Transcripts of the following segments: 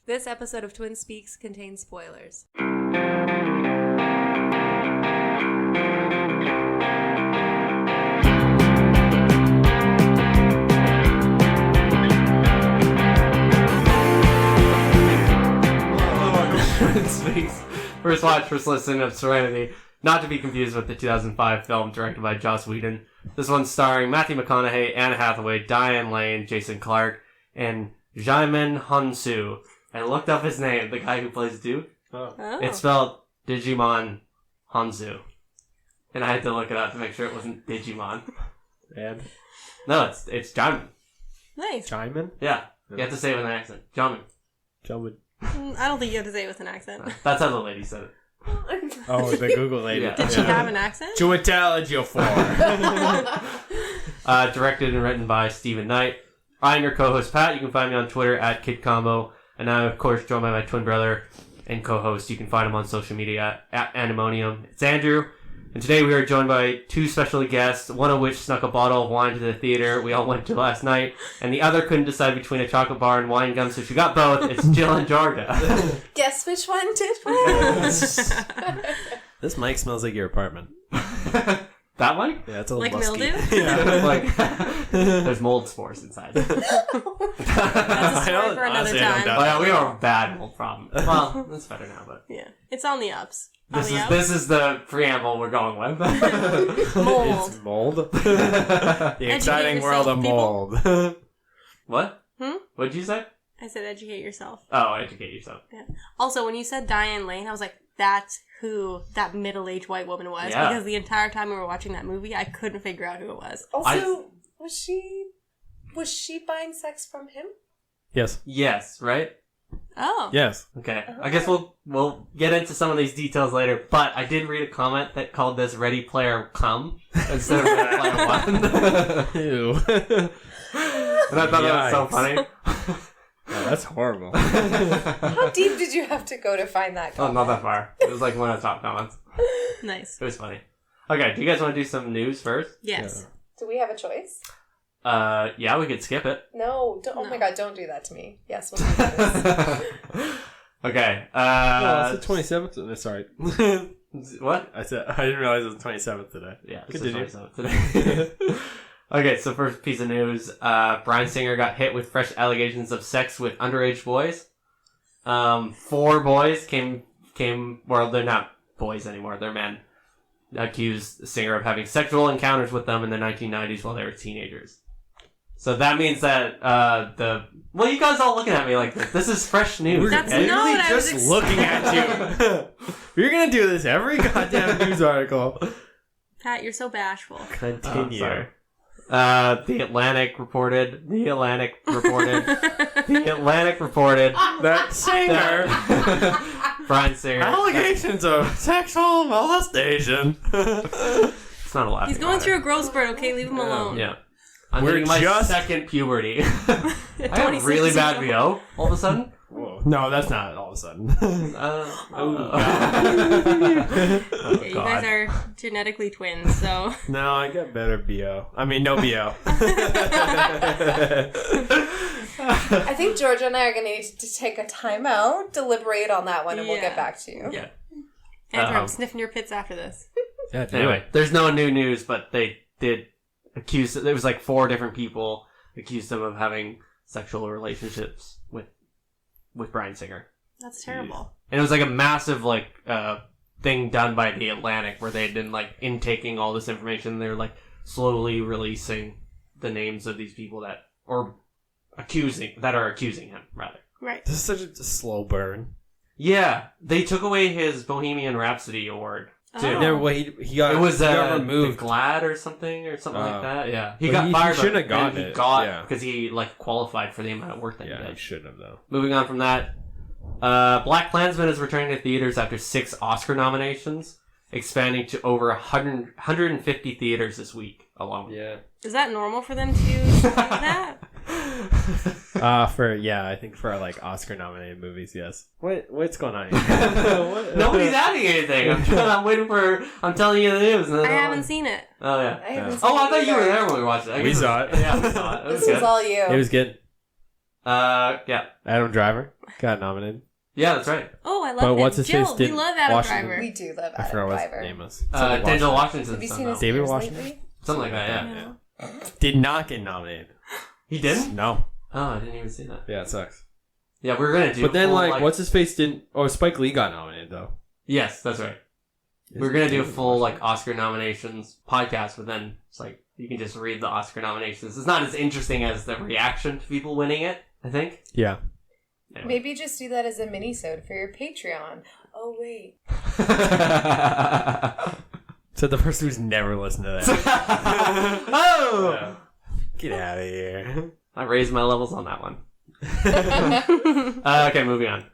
This episode of Twin Speaks contains spoilers. First watch, first listen of Serenity, not to be confused with the 2005 film directed by Joss Whedon. This one's starring Matthew McConaughey, Anne Hathaway, Diane Lane, Jason Clarke, and Jaemin Hansu. I looked up his name, the guy who plays Duke. Oh. It's spelled Digimon Hansu. And I had to look it up to make sure it wasn't Digimon. And? No, it's Jaemin. Nice. Jaemin? Yeah, you have to say it with an accent. Jaemin. Jaemin. I don't think you have to say it with an accent. That's how the lady said it. Oh, the Google lady. Yeah. Did she have an accent? Directed and written by Stephen Knight. I'm your co-host, Pat. You can find me on Twitter at KidCombo. And I'm, of course, joined by my twin brother and co-host. You can find him on social media at Antimonium. It's Andrew. And today we are joined by two special guests, one of which snuck a bottle of wine to the theater we all went to last night, and the other couldn't decide between a chocolate bar and wine gum, so she got both. It's Jill and Georgia. Guess which one did win? This mic smells like your apartment. That mic? Yeah, it's a like little musky. mildew? Yeah, like there's mold spores inside. That's a story for another time. Oh yeah, we have a bad mold problem. Well, that's better now, but Yeah, it's on the ups. this is the preamble we're going with. Mold. It's mold. The exciting world of yourself, mold. What? Hmm? What'd you say? I said educate yourself. Oh, educate yourself. Yeah. Also, when you said Diane Lane, I was like, that's who that middle-aged white woman was. Yeah. Because the entire time we were watching that movie, I couldn't figure out who it was. Also, was she buying sex from him? Yes. Yes, right? Oh. Yes. Okay. I guess we'll get into some of these details later, but I did read a comment that called this Ready Player Come instead of Ready Player One. Ew. And I thought that was so funny. Oh, that's horrible. How deep did you have to go to find that Oh, comment? not that far. It was like one of the top comments. Nice. It was funny. Okay, do you guys want to do some news first? Yes. Do we have a choice? Yeah, we could skip it. No. Oh No. my god, don't do that to me. Yes, we'll do this. Okay. No, it's the 27th. Sorry. What? I didn't realize it was the 27th today. Yeah, Continue. today. Okay, so first piece of news. Bryan Singer got hit with fresh allegations of sex with underage boys. 4 boys came, well, they're not boys anymore, they're men, accused Singer of having sexual encounters with them in the 1990s while they were teenagers. So that means that, well, you guys all looking at me like this. This is fresh news. That's okay? not what I was just looking at you. You're gonna do this every goddamn news article. Pat, you're so bashful. Continue. Sorry. The Atlantic reported That Singer. Bryan Singer. Allegations of sexual molestation. It's not a lot. He's going through a growth spurt, okay? Leave him alone. Yeah. I'm We're getting my just- second puberty. I have 26 really bad years VO all of a sudden. Whoa. No, that's not all of a sudden. Okay, you guys are genetically twins, so... No, I got better BO. I mean, no BO. I think Georgia and I are going to need to take a time out, deliberate on that one, and we'll Yeah. get back to you. Yeah. Andrew, I'm sniffing your pits after this. Yeah, Anyway, there's no new news, but they did accuse. There was like 4 different people accused him of having sexual relationships with Bryan Singer. That's terrible. And it was like a massive thing done by the Atlantic where they had been like intaking all this information. They were like slowly releasing the names of these people that are accusing him rather. Right. This is such a slow burn. Yeah, they took away his Bohemian Rhapsody award too. Oh. No, well, he got It was he got removed. removed. The GLAD or something like that. Yeah, he But got he fired. shouldn't but- have gotten and he it. got Yeah. because he like qualified for the amount of work that he Yeah, he did. should have though. Moving on from that, Black Klansman is returning to theaters after 6 Oscar nominations, expanding to over 150 theaters this week alone. Yeah. Is that normal for them to do that? I think for like Oscar nominated movies, yes. What's going on here? Nobody's adding anything. I'm telling you the news. I haven't seen it. Oh yeah. I haven't Oh, I seen thought you were either. there when we watched it. I We guess saw it. Yeah, we saw it. It was This was good. all you. It was good. Yeah. Adam Driver got nominated. Yeah, that's right. Oh, I love But him. what's his Jill, face we did love Adam Washington- Driver. We do love I Adam forgot what his Driver. name was. Denzel Washington. Have you seen his David ears Washington? lately? Something like that, yeah. Did not get nominated. He didn't? No. Oh, I didn't even see that. Yeah, it sucks. Yeah, we were gonna do. But then, full, like, what's his face didn't? Oh, Spike Lee got nominated though. Yes, that's right. We were gonna do a full like Oscar nominations podcast, but then it's like you can just read the Oscar nominations. It's not as interesting as the reaction to people winning it. I think. Yeah. Anyway. Maybe just do that as a mini-sode for your Patreon. Oh, wait. So the person who's never listened to that. Oh! Yeah. Get out of here. I raised my levels on that one. Okay, moving on.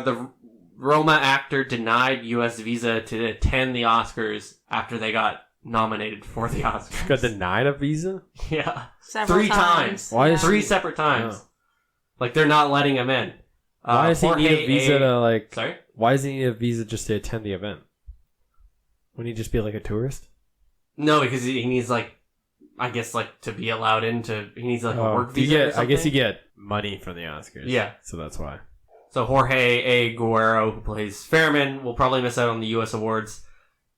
The Roma actor denied U.S. visa to attend the Oscars after they got nominated for the Oscars. Got denied a visa? Yeah. Several 3 times. Why is 3 separate times. Oh. Like, they're not letting him in. Why does he Jorge need a visa to, like... Sorry? Why does he need a visa just to attend the event? Wouldn't he just be, like, a tourist? No, because he needs, like, I guess, like, to be allowed into... He needs, like, a work you visa or get, something. I guess you get money from the Oscars. Yeah. So that's why. So Jorge A. Guerrero, who plays Fairman, will probably miss out on the U.S. awards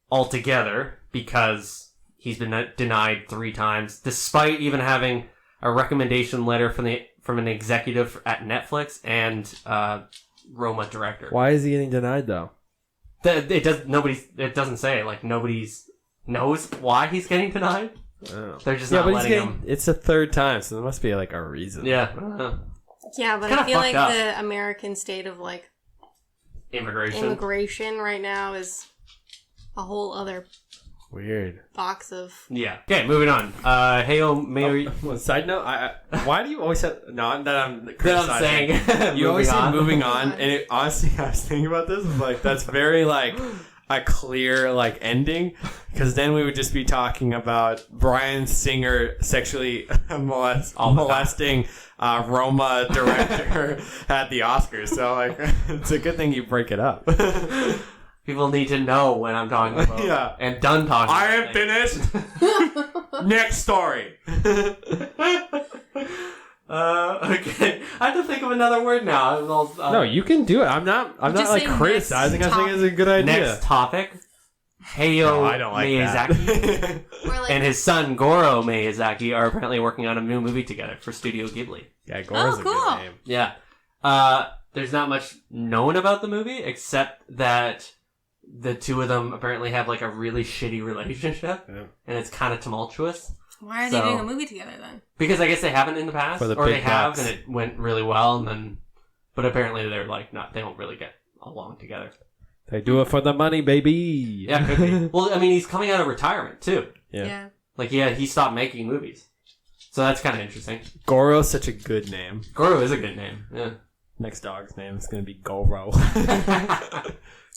altogether because he's been denied 3 times, despite even having a recommendation letter from an executive at Netflix and Roma director. Why is he getting denied, though? It doesn't say. Like, nobody's knows why he's getting denied. Oh. They're just not letting him. It's the 3rd time, so there must be, like, a reason. Yeah. I don't know. Yeah, but Kinda I feel like fucked up. the American state of like immigration right now is a whole other Weird. box of. Yeah. Okay, moving on. Heyo Mary. Well, side note, why do you always have... Not that I'm That criticizing. I'm saying. You always say on. moving on, and it, honestly, I was thinking about this. Like, that's very, like, a clear, like, ending. Because then we would just be talking about Bryan Singer sexually molesting Roma director at the Oscars. So, like, it's a good thing you break it up. People need to know when I'm talking about. Yeah. And done talking. I about am things. finished. Next story. Okay. I have to think of another word now. No, you can do it. I'm not like say criticizing. next I think it's a good idea. Next topic. Heyo No, I don't like Miyazaki that. Or like, and his son Goro Miyazaki are apparently working on a new movie together for Studio Ghibli. Yeah, Gora's a cool. good name. Yeah. There's not much known about the movie except that the two of them apparently have like a really shitty relationship, Yeah. and it's kind of tumultuous. why are they doing a movie together then? Because I guess they haven't in the past, For the or big they have, bucks. and it went really well, and then, but apparently they're like not. They don't really get along together. They do it for the money, baby. Yeah, could be. Well, I mean, he's coming out of retirement too. Yeah. Like, yeah, he stopped making movies, so that's kind of interesting. Goro's such a good name. Goro is a good name. Yeah. Next dog's name is gonna be Goro.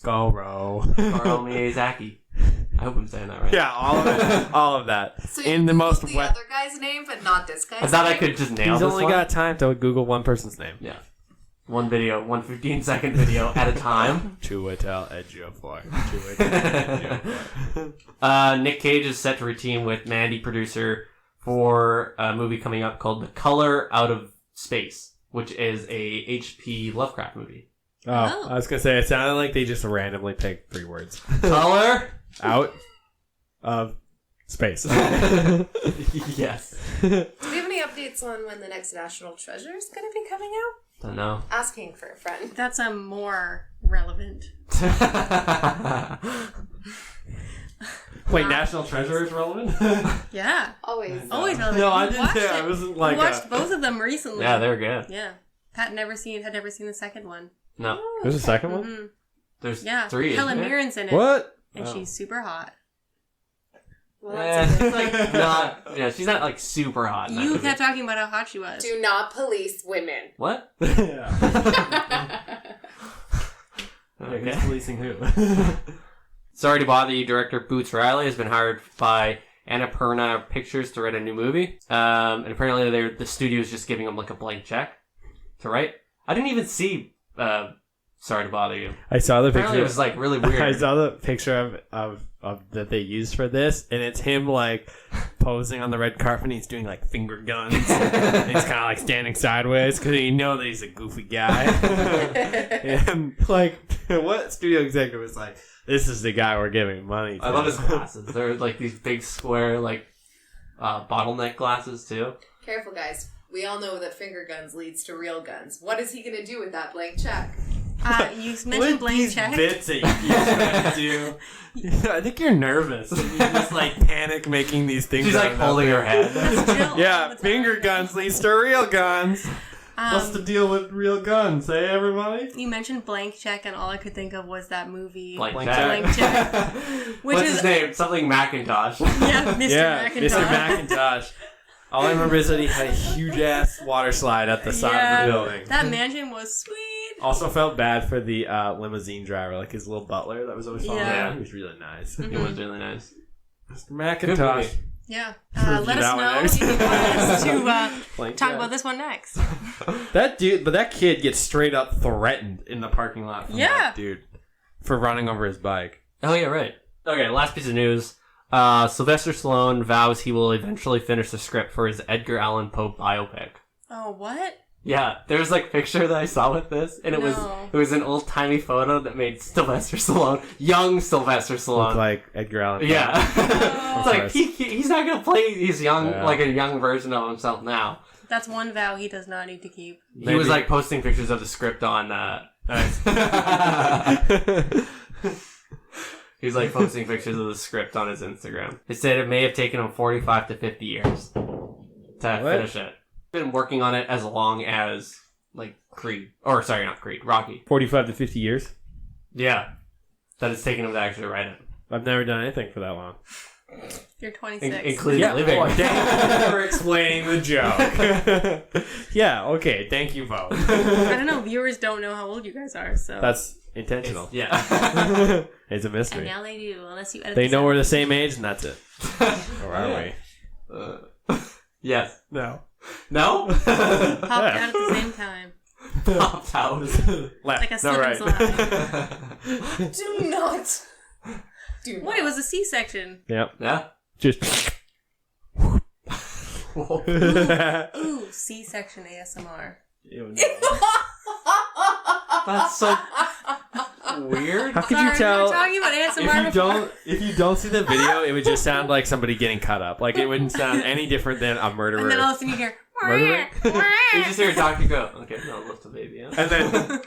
Goro. Goro Miyazaki. I hope I'm saying that right. Yeah, all of it. All of that. So In the most the wet. other guy's name, but not this guy's I thought I name? could just nail He's this only one. got time to Google one person's name. Yeah. One video, 15-second video at a time. Chiwetel Ejiofor. Chiwetel Ejiofor. Nick Cage is set to reteam with Mandy, producer, for a movie coming up called The Color Out of Space, which is a H.P. Lovecraft movie. Oh, I was gonna say it sounded like they just randomly picked 3 words. Color? Out of space. Yes. Do we have any updates on when the next National Treasure is going to be coming out? Don't know. Asking for a friend. That's a more relevant. Wait, National Treasure is relevant? Yeah, Always. always relevant. No, I We didn't watched say I it. wasn't We like watched both of them recently. Yeah, they're good. Yeah, Pat had never seen the second one. No. There's a second one? Mhm. There's Yeah, 3. Helen isn't there? Mirren's in it, What? and she's super hot. Well, that's It's like not. Yeah, she's not like super hot. in that You movie. kept talking about how hot she was. Do not police women. What? Yeah. Okay. Who's policing who? Sorry to bother you, director Boots Riley has been hired by Annapurna Pictures to write a new movie. And apparently the studio's just giving him like a blank check to write. I didn't even see Sorry to bother you. I saw the Apparently picture. it was like really weird. I saw the picture of that they used for this, and it's him like posing on the red carpet. And he's doing like finger guns. And he's kind of like standing sideways because you know that he's a goofy guy. And like, what studio executive was like, "This is the guy we're giving money to." I love his glasses. They're like these big square like bottleneck glasses too. Careful, guys. We all know that finger guns leads to real guns. What is he going to do with that blank check? You mentioned blank check. Bits that you trying to do. I think you're nervous. You just like panic making these things. She's like holding her head. Yeah, finger guns leads to real guns. What's the deal with real guns, hey everybody? You mentioned blank check, and all I could think of was that movie. Blank Blank Check. What's his name? Something Macintosh. Yeah, Mr. McIntosh. Mr. McIntosh. All I remember is that he had a huge ass water slide at the side of the building. That mansion was sweet. Also felt bad for the limousine driver, like his little butler that was always following him. He was really nice. He was really nice. Mr. McIntosh. Yeah. Let us know if you want us to talk about this one next. That dude, but that kid gets straight up threatened in the parking lot from that dude for running over his bike. Oh yeah, right. Okay, last piece of news. Sylvester Stallone vows he will eventually finish the script for his Edgar Allan Poe biopic. Oh, what? Yeah, there's like a picture that I saw with this, and it was an old timey photo that made Sylvester Stallone, young Sylvester Stallone, look like Edgar Allan Poe. Yeah, it's like he's not gonna play these young like a young version of himself now. That's one vow he does not need to keep. He was like posting pictures of the script on. He's like posting pictures of the script on his Instagram. He said it may have taken him 45 to 50 years to finish it. Been working on it as long as like Creed, or sorry, not Creed, Rocky. 45 to 50 years. Yeah, that it's taken him to actually write it. I've never done anything for that long. You're 26. Including living. Oh, thank you for explaining the joke. Yeah, okay, thank you both. I don't know. Viewers don't know how old you guys are, so That's intentional. Yeah. It's a mystery. and now they do, unless you edit. They this know out. we're the same age, and that's it. Or are we? Yes. No. No? Popped out at the same time, Popped out. Left. like a No, slip right. and slide. Do not. Do What? It was a C-section. Yep. Yeah? Just. Ooh, C-section ASMR. That's so weird. How could Sorry, you tell? we were talking about ASMR If you don't see the video, it would just sound like somebody getting cut up. Like it wouldn't sound any different than a murderer. And then all of a sudden you hear. Murderer? You just hear a doctor go, okay, no, lift the baby up. And then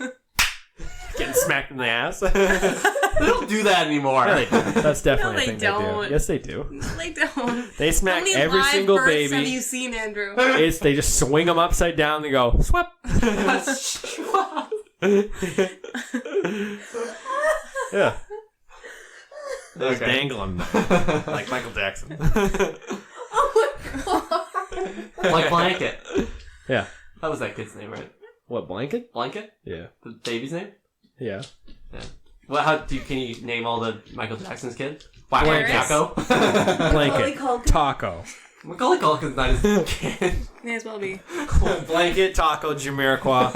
getting smacked in the ass. They don't do that anymore. Yeah, they do. That's definitely No, a they thing they don't. do. Yes, they do. They don't. They How smack many every live single births baby. have you seen, Andrew? They just swing them upside down and go swap. Yeah. They just Okay. dangle them like Michael Jackson. Oh my god. Like Blanket. Yeah. That was that kid's name, right? What, blanket? Blanket? Yeah. The baby's name? Yeah. Yeah. Well, can you name all the Michael Jackson's kids? Paris. Jacko? Blanket. Taco. Macaulay Culkin's not his kid. May as well be. Blanket, Taco, Jamiroquai.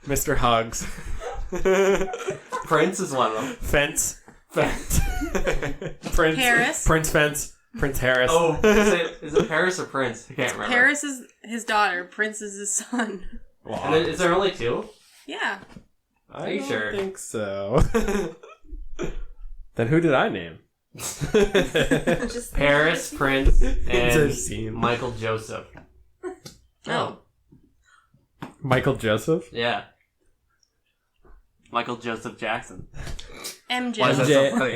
Mr. Hugs. Prince is one of them. Fence. Fence. Prince. Harris. Prince Fence. Prince Harris. Oh, is it Paris or Prince? I can't remember. Paris is his daughter. Prince is his son. Wow. And then, is there only two? Yeah. I you don't sure? think so. Then who did I name? Just Paris, Prince, It's a and scene. Michael Joseph. Oh. Michael Joseph? Yeah. Michael Joseph Jackson. MJ. Why is that so funny?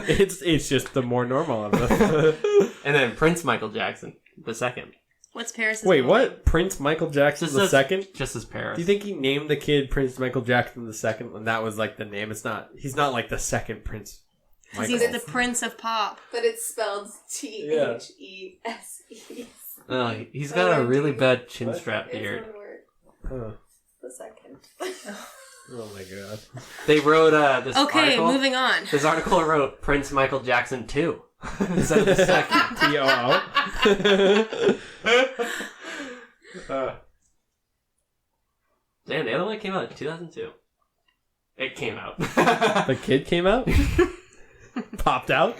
It's just the more normal of them. And then Prince Michael Jackson, the second. What's Paris? Wait, what? Prince Michael Jackson Just the as- second? Just as Paris. Do you think he named the kid Prince Michael Jackson the second and that was like the name? It's not. He's not like the second Prince. Because Michael. he's the Prince of Pop. But it's spelled These. Oh, he's got a really bad chin What? strap It's beard. one word. Huh. The second. Oh my god. They wrote this Okay, article. moving on. This article wrote Prince Michael Jackson 2. Is that the second? T-O-O. Damn, the other one came out in 2002. It came out. The kid came out? Popped out?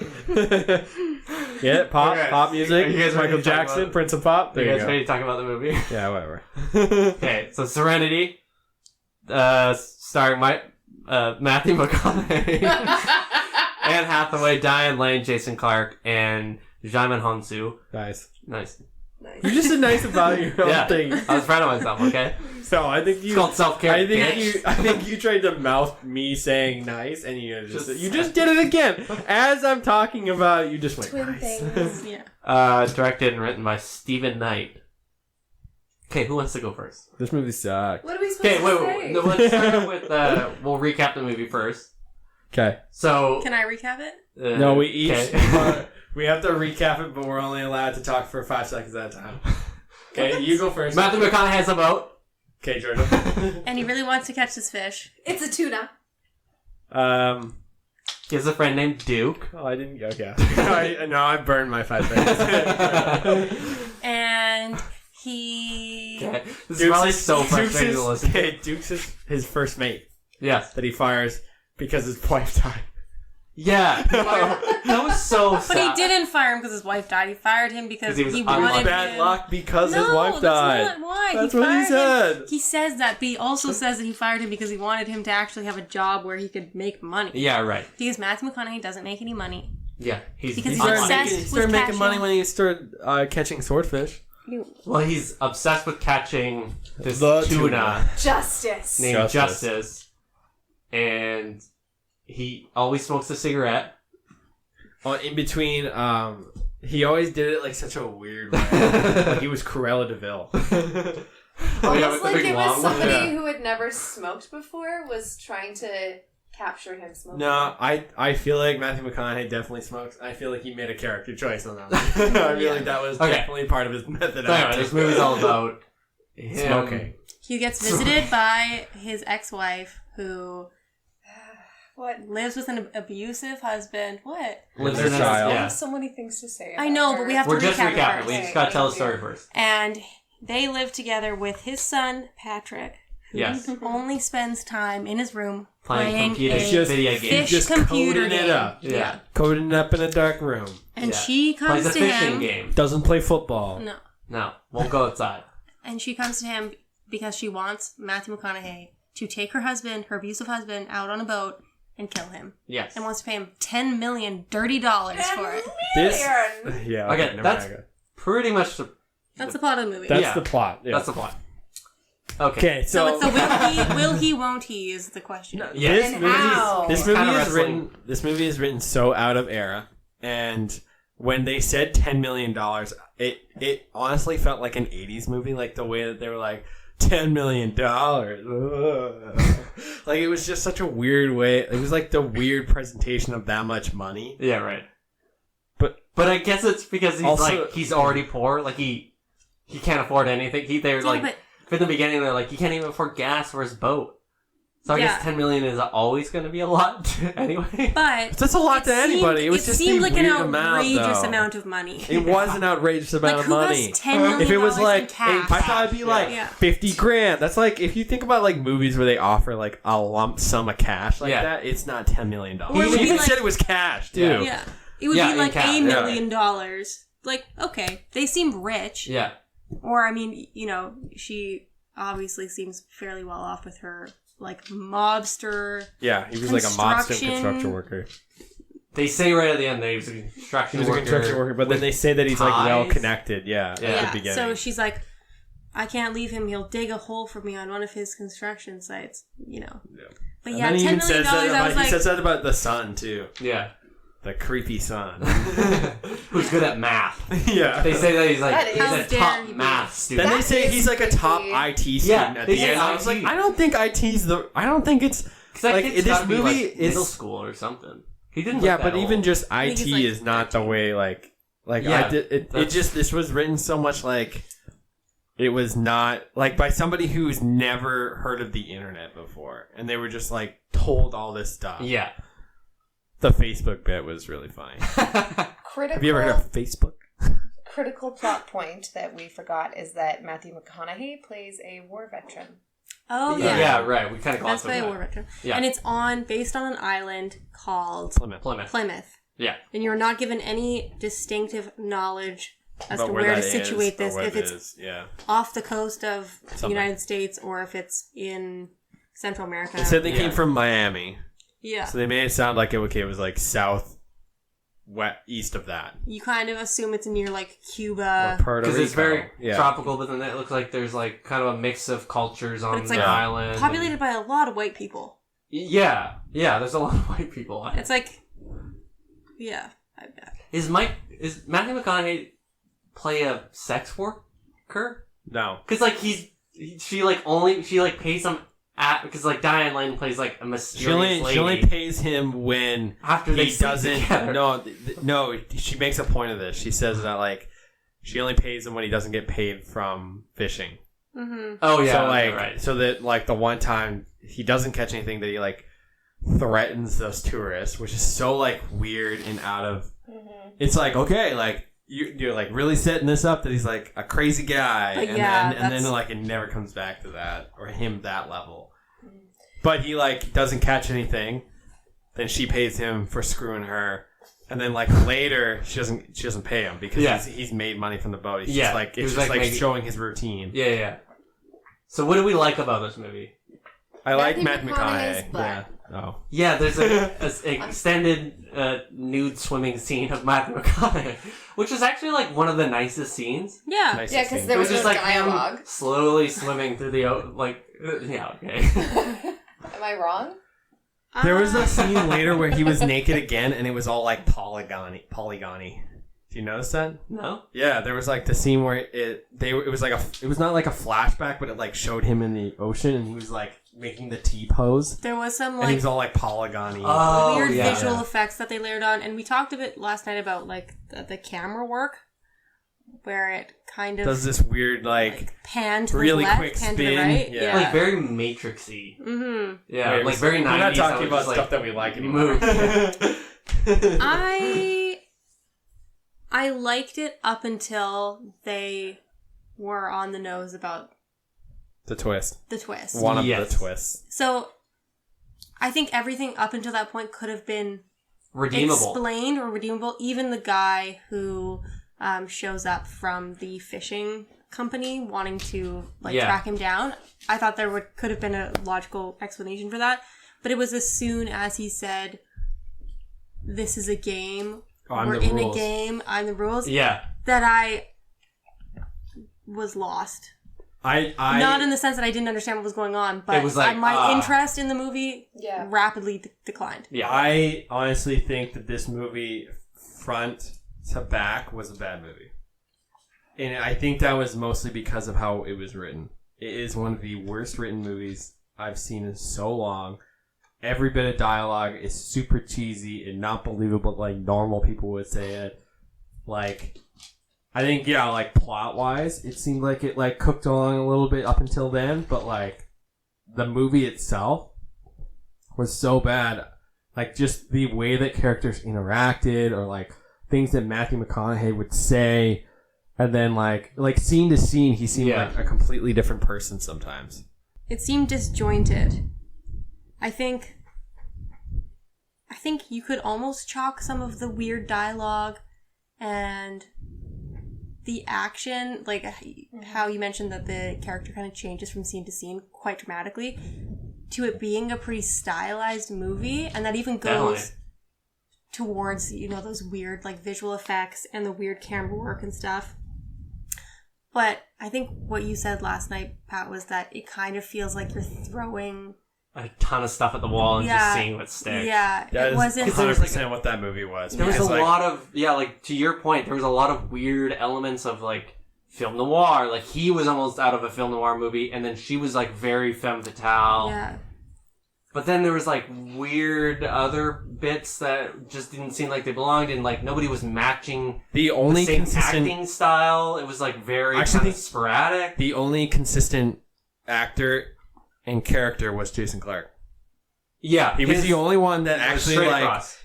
Yeah, pop, Okay. pop music. You guys ready Michael to talk Jackson, about- Prince of Pop. There you you guys go. ready to talk about the movie? Yeah, whatever. Okay, so Serenity, starring Matthew McConaughey, Anne Hathaway, Diane Lane, Jason Clarke, and Jaimin Honsu. Nice. Nice. You're just nice about your own Yeah, thing. I was proud of myself. Okay, So I think it's you. called self-care. I think bitch. I think you tried to mouth me saying nice, and you just did it again. As I'm talking about, it, you just went Twin nice. things. Yeah. Directed and written by Stephen Knight. Okay, who wants to go first? This movie sucked. What are we supposed Okay, to wait. say? No, let's start with. We'll recap the movie first. Okay. So Can I recap it? No, we each okay. we have to recap it, but we're only allowed to talk for 5 seconds at a time. Okay, you go first. Matthew McConaughey has a boat. Okay, Jordan. And he really wants to catch this fish. It's a tuna. He has a friend named Duke. Oh, I didn't. Okay. I burned my 5 seconds. And he... Okay. This is probably so frustrating to listen. Okay, Duke's his first mate Yes. that he fires because his wife died. Yeah. That was so But sad. he didn't fire him because his wife died. He fired him because 'Cause he was he unlucky. wanted Bad him... luck because No, his wife died. that's not why. That's what he fired said. him. He says that, but he also says that he fired him because he wanted him to actually have a job where he could make money. Yeah, right. Because Matthew McConaughey doesn't make any money. Yeah. He's Because he's unlucky. obsessed He started with making catching- money when he started catching swordfish. Well, he's obsessed with catching this The tuna Justice. named Justice. Justice. And he always smokes a cigarette. In between, he always did it like such a weird way. Like he was Cruella DeVille. Oh, yeah, Almost with the like big it long was one. somebody Yeah. who had never smoked before was trying to capture him smoking. No, I feel like Matthew McConaughey definitely smokes. I feel like he made a character choice on that one. I feel like that was Okay. definitely part of his method. So anyway, this movie's all about him. smoking. He gets visited by his ex-wife who What? lives with an abusive husband. What? Lives Their in a- child. I Yeah. have so many things to say. I about know, her. but we have to We're just recap it recapping. first. We just gotta tell the story first. And they live together with his son, Patrick, who Yes. only spends time in his room Playing computer a Just- video games. fish just computer coding it game. up. Yeah. Coding it up in a dark room. And Yeah. she Plays comes a to fishing him. game. Doesn't play football. No. No, won't go outside. And she comes to him because she wants Matthew McConaughey to take her husband, her abusive husband, out on a boat and kill him. Yes. And wants to pay him $10 million dirty dollars for it. This. Aaron. Yeah. Okay, never that's mind. pretty much That's the plot of the movie. That's Yeah. the plot. Yeah. that's the plot. Okay. Okay, so so, it's the will he, won't he is the question. Yes. this And movie, how? this He's movie kinda is wrestling. written. This movie is written so out of era, and when they said $10 million, it honestly felt like an '80s movie, like the way that they were like $10 million. Like it was just such a weird way. It was like the weird presentation of that much money. Yeah, right. But I guess it's because he's Also- like he's already poor. Like he can't afford anything. They were Yeah, like but from the beginning. They're like he can't even afford gas for his boat. So I Yeah. guess $10 million is always going to be a lot anyway. But that's a lot to anybody. It was just seemed the like an weird amount, outrageous though. amount of money. It was an outrageous amount Like of who money. has $10 million If it was in like, cash? I thought it'd be like Yeah. 50 grand. That's like, if you think about like movies where they offer like a lump sum of cash like Yeah. that, it's not $10 million. Or it would He be even like- said it was cash too. Yeah. Yeah. It would Yeah, be in like cash, $1 yeah. million. Like, okay, they seem rich. Yeah. Or, I mean, you know, she obviously seems fairly well off with her, like, mobster. Yeah, he was like a mobster Construction. construction worker. They say right at the end that he was a construction He was a worker. construction worker, but then they say that he's like ties. well connected. Yeah, Yeah. at the beginning. So she's like, I can't leave him. He'll dig a hole for me on one of his construction sites, you know. Yeah. But And yeah, then he $10 even million, says that I about, was like, he says that about the son too. Yeah. The creepy son. Who's good at math. Yeah. They say that he's like That he's is- a How dare top you. math student. Then they That say is he's like a top creepy. IT student Yeah, at they the say end. I was like, IT. I don't think IT's the. I don't think it's. 'Cause that like, kid's this gotta be, movie like, is- middle school or something. He didn't. Yeah, look but that even old. just think IT he's, like, is not the way. Like Yeah, I did, it that's- just this was written so much like. It was not like by somebody who's never heard of the internet before, and they were just like told all this stuff. Yeah. The Facebook bit was really funny. Critical, Have you ever heard of Facebook? critical plot point that we forgot is that Matthew McConaughey plays a war veteran. Oh, Yeah, yeah. right. We kind of That's glossed by over that. Warwick. Yeah. And it's based on an island called Plymouth. Yeah. And you're not given any distinctive knowledge as About to where where to that is, situate or this. what If it it's is, yeah. off the coast of the Something. United States or if it's in Central America. It said they Yeah. came from Miami. Yeah. So they made it sound like it was like east of that. You kind of assume it's near like Cuba. Or Puerto Because it's Rico. very Yeah. tropical, but then it looks like there's like kind of a mix of cultures on But it's the like island. populated by a lot of white people. Yeah, there's a lot of white people on it. It's like, yeah, I bet. Is Matthew McConaughey play a sex worker? No. Because like she pays him because like Diane Lane plays like a mysterious lady. She only pays him when after they he sleep doesn't. together. No. She makes a point of this. She says that like she only pays him when he doesn't get paid from fishing. Mm-hmm. Oh yeah, So like, right. so that like the one time he doesn't catch anything, that he like threatens those tourists, which is so like weird and out of. Mm-hmm. It's like, okay, like you're like really setting this up that he's like a crazy guy, But and yeah, then like it never comes back to that or him that level. But he like doesn't catch anything, then she pays him for screwing her, and then like later she doesn't pay him because he's made money from the boat. He's just like it's just like showing his routine. Yeah. So what do we like about this movie? I like Matthew Matthew McConaughey's McConaughey. butt. Yeah. Oh. Yeah, there's an extended nude swimming scene of Matthew McConaughey, which is actually like one of the nicest scenes. Yeah. Nice Yeah, scene. because there It was was just no like him dialogue. slowly swimming through the yeah, okay. Am I wrong? There was a scene later where he was naked again, and it was all like polygony. Do you notice that? No? Yeah, there was like the scene where it was not like a flashback, but it like showed him in the ocean, and he was like making the T pose, There was some and he like was all like polygony. Oh, weird yeah. visual effects that they layered on, and we talked a bit last night about like the camera work, where it kind of Does this weird like pan to really the left, quick pan to the spin. right. Yeah. Like very Matrixy. Mm-hmm. Yeah, Wait, like very 90s. We're not talking about just, stuff that we like anymore. move. I liked it up until they were on the nose about The twist. the twist. One of Yes. the twists. So I think everything up until that point could have been Redeemable. explained or redeemable. Even the guy who shows up from the fishing company wanting to track him down, I thought there could have been a logical explanation for that. But it was as soon as he said, "This is a game. I'm We're the in rules." a game. I'm the rules." Yeah. That I was lost. I Not in the sense that I didn't understand what was going on, but It was like, my interest in the movie Yeah. rapidly declined. Yeah. I honestly think that this movie, front to back, was a bad movie. And I think that was mostly because of how it was written. It is one of the worst written movies I've seen in so long. Every bit of dialogue is super cheesy and not believable like normal people would say it. Like, I think, yeah, like plot-wise, it seemed like it like cooked along a little bit up until then, but like the movie itself was so bad. Like just the way that characters interacted, or like things that Matthew McConaughey would say, and then like scene to scene, he seemed like a completely different person sometimes. It seemed disjointed. I think you could almost chalk some of the weird dialogue and the action, like how you mentioned that the character kind of changes from scene to scene quite dramatically, to it being a pretty stylized movie, and that even goes towards, those weird like visual effects and the weird camera work and stuff. But I think what you said last night, Pat, was that it kind of feels like you're throwing a ton of stuff at the wall and just seeing what sticks. Yeah, That it wasn't. 100% what that movie was. There was a Because, lot of, like, to your point, there was a lot of weird elements of, like, film noir. Like, he was almost out of a film noir movie, and then she was, like, very femme fatale. Yeah. But then there was, like, weird other bits that just didn't seem like they belonged, and, like, nobody was matching the only the same consistent acting style. It was, like, very kind of sporadic. The only consistent actor and character was Jason Clarke. Yeah. He was the only one that actually, straight like, across.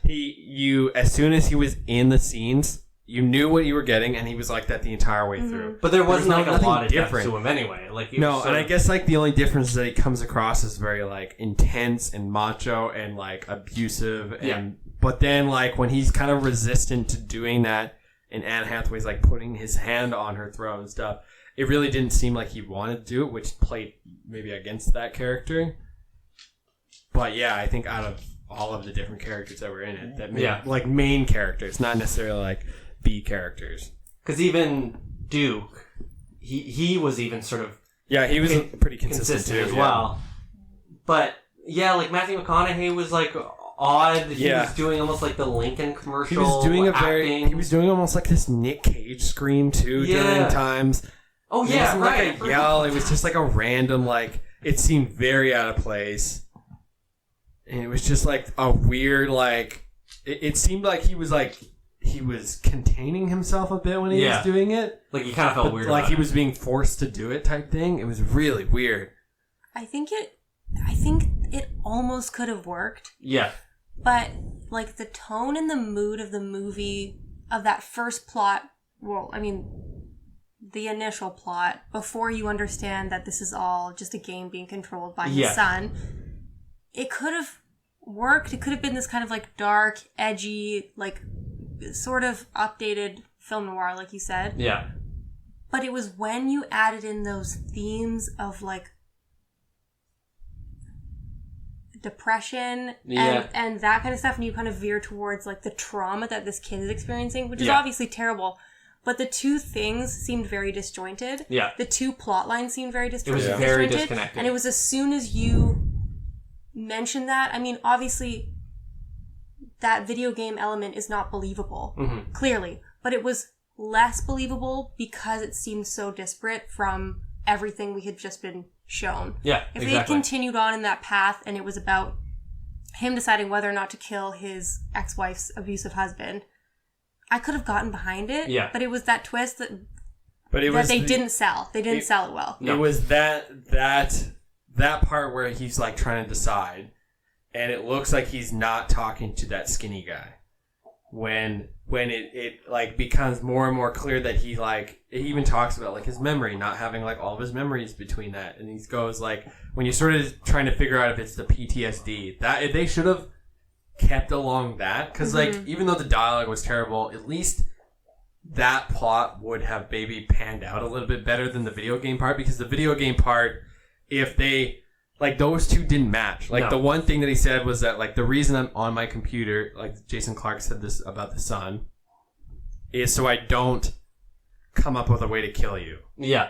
as soon as he was in the scenes, you knew what you were getting, and he was like that the entire way through. But there wasn't like a nothing lot of depth different to him anyway. Like he No, was and I guess like the only difference is that he comes across as very like intense and macho and like abusive, and but then like when he's kind of resistant to doing that, and Anne Hathaway's like putting his hand on her throat and stuff, it really didn't seem like he wanted to do it, which played maybe against that character. But yeah, I think out of all of the different characters that were in it, that made, like main characters, not necessarily like B characters. Because even Duke, he was even sort of he was pretty consistent too, as well. But yeah, like Matthew McConaughey was like odd. He was doing almost like the Lincoln commercial. He was doing almost like this Nick Cage scream too during times. Oh it yeah, wasn't like a yell. It was just like a random like. It seemed very out of place, and it was just like a weird like. It seemed like he was containing himself a bit when he was doing it. Like he kind of felt weird. Like he was being forced to do it type thing. It was really weird. I think it almost could have worked. Yeah. But like the tone and the mood of the movie of that first plot, well, I mean the initial plot, before you understand that this is all just a game being controlled by his son, it could have worked. It could have been this kind of like dark, edgy, like sort of updated film noir, like you said. Yeah. But it was when you added in those themes of like depression and that kind of stuff, and you kind of veer towards like the trauma that this kid is experiencing, which is obviously terrible. But the two things seemed very disjointed. Yeah. The two plot lines seemed very disjointed. It was very disconnected. And it was as soon as you mentioned that, I mean, obviously that video game element is not believable, clearly. But it was less believable because it seemed so disparate from everything we had just been shown. Yeah, if they had continued on in that path and it was about him deciding whether or not to kill his ex-wife's abusive husband, I could have gotten behind it. Yeah. But it was that twist that they didn't sell. They didn't sell it well. No. It was that part where he's like trying to decide, and it looks like he's not talking to that skinny guy. When it like becomes more and more clear that he like, it even talks about like his memory, not having like all of his memories between that, and he goes like, when you're sort of trying to figure out if it's the PTSD, that they should have kept along that, because like even though the dialogue was terrible, at least that plot would have maybe panned out a little bit better than the video game part, because the video game part, if they like, those two didn't match. Like, the one thing that he said was that, like, the reason I'm on my computer, like Jason Clarke said this about the son, is so I don't come up with a way to kill you. Yeah.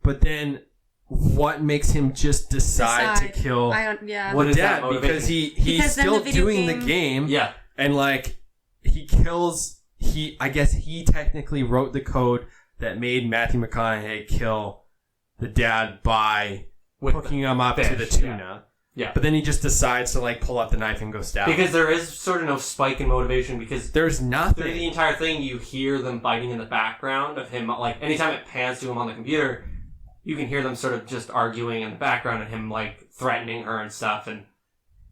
But then, what makes him just decide to kill the dad? Because he's still doing the game. Yeah. And, like, he kills... I guess he technically wrote the code that made Matthew McConaughey kill the dad by... hooking him up to the tuna. Yeah. But then he just decides to like pull out the knife and go stab him. Because there is sort of no spike in motivation, because there's nothing. Through the entire thing, you hear them biting in the background of him. Like, anytime it pans to him on the computer, you can hear them sort of just arguing in the background and him like threatening her and stuff.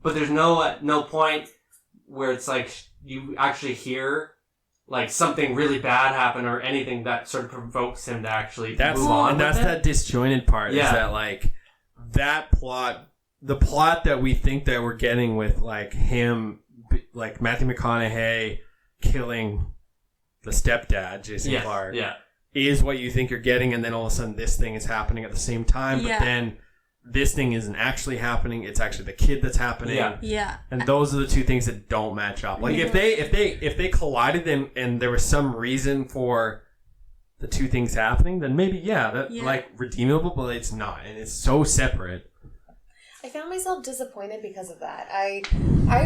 But there's no point where it's like you actually hear like something really bad happen or anything that sort of provokes him to actually move on. And that's that disjointed part. Yeah. Is that like... that plot, the plot that we think that we're getting with like him, like Matthew McConaughey killing the stepdad, Jason Clarke, is what you think you're getting, and then all of a sudden this thing is happening at the same time, but then this thing isn't actually happening, it's actually the kid that's happening. Yeah. And those are the two things that don't match up. Like if they collided them and there was some reason for the two things happening, then maybe like redeemable, but it's not, and it's so separate. I found myself disappointed because of that. I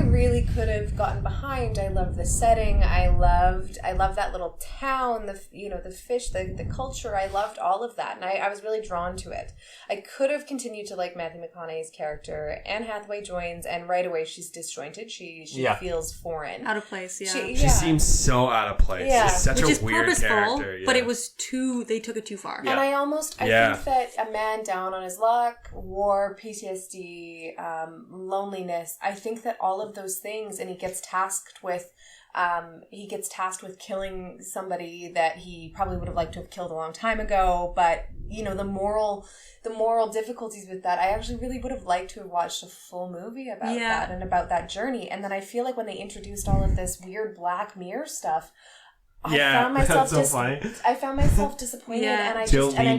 really could have gotten behind. I love the setting. I love that little town. The fish, the culture. I loved all of that, and I was really drawn to it. I could have continued to like Matthew McConaughey's character. Anne Hathaway joins, and right away she's disjointed. She feels foreign, out of place. Yeah, she seems so out of place. Yeah, she's such a weird character. But it was they took it too far. Yeah. And I think that a man down on his luck, war, PTSD, loneliness, I think that all all of those things, and he gets tasked with killing somebody that he probably would have liked to have killed a long time ago. But the moral difficulties with that, I actually really would have liked to have watched a full movie about that and about that journey. And then I feel like when they introduced all of this weird Black Mirror stuff, I found myself disappointed, and I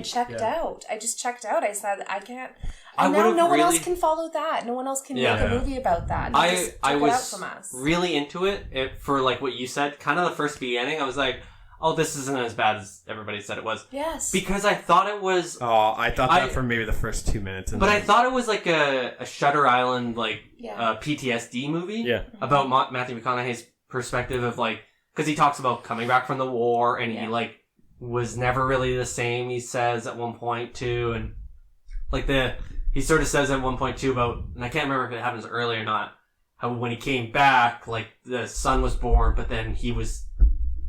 checked out. I just checked out. I said, I can't. And now no one else can follow that. No one else can make a movie about that. I was really into it for like what you said. Kind of the first beginning, I was like, "Oh, this isn't as bad as everybody said it was." Yes. Because I thought it was. Oh, I thought that for maybe the first 2 minutes. But I thought it was like a Shutter Island PTSD movie. Yeah. About Matthew McConaughey's perspective of like. Because he talks about coming back from the war, and he, like, was never really the same, he says at one point, too. And, like, he sort of says at one point, too, about, and I can't remember if it happens early or not, how when he came back, like, the son was born, but then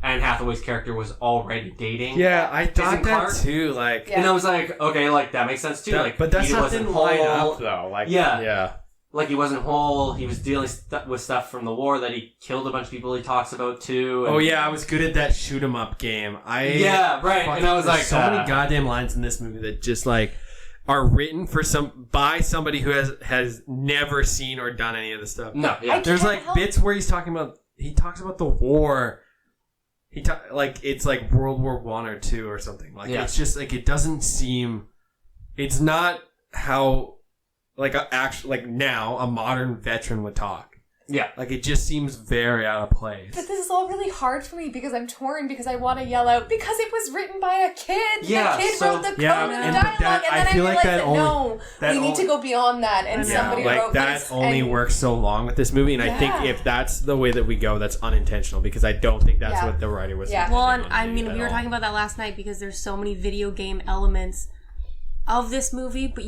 Anne Hathaway's character was already dating. Yeah, I thought that, Clark. too, like... And I was like, okay, like, that makes sense, too. But that's not didn't line up, though. Like, yeah. Like, he wasn't whole. He was dealing with stuff from the war that he killed a bunch of people he talks about, too. And I was good at that shoot-'em-up game. Yeah, right. And I was like... so many goddamn lines in this movie that just, like, are written by somebody who has never seen or done any of this stuff. No, yeah. There's, like, bits where he talks about the war. It's, like, World War I or II or something. Like, it's just, like, it doesn't seem... It's not how... now a modern veteran would talk. Yeah. Like, it just seems very out of place. But this is all really hard for me because I'm torn because I want to yell out because it was written by a kid. Yeah, the kid wrote the code and the dialogue, and then I realized we need to go beyond that. And somebody wrote this. That only works so long with this movie, and I think if that's the way that we go, that's unintentional because I don't think that's what the writer was. Yeah. Well, and I mean, we were talking about that last night because there's so many video game elements of this movie, but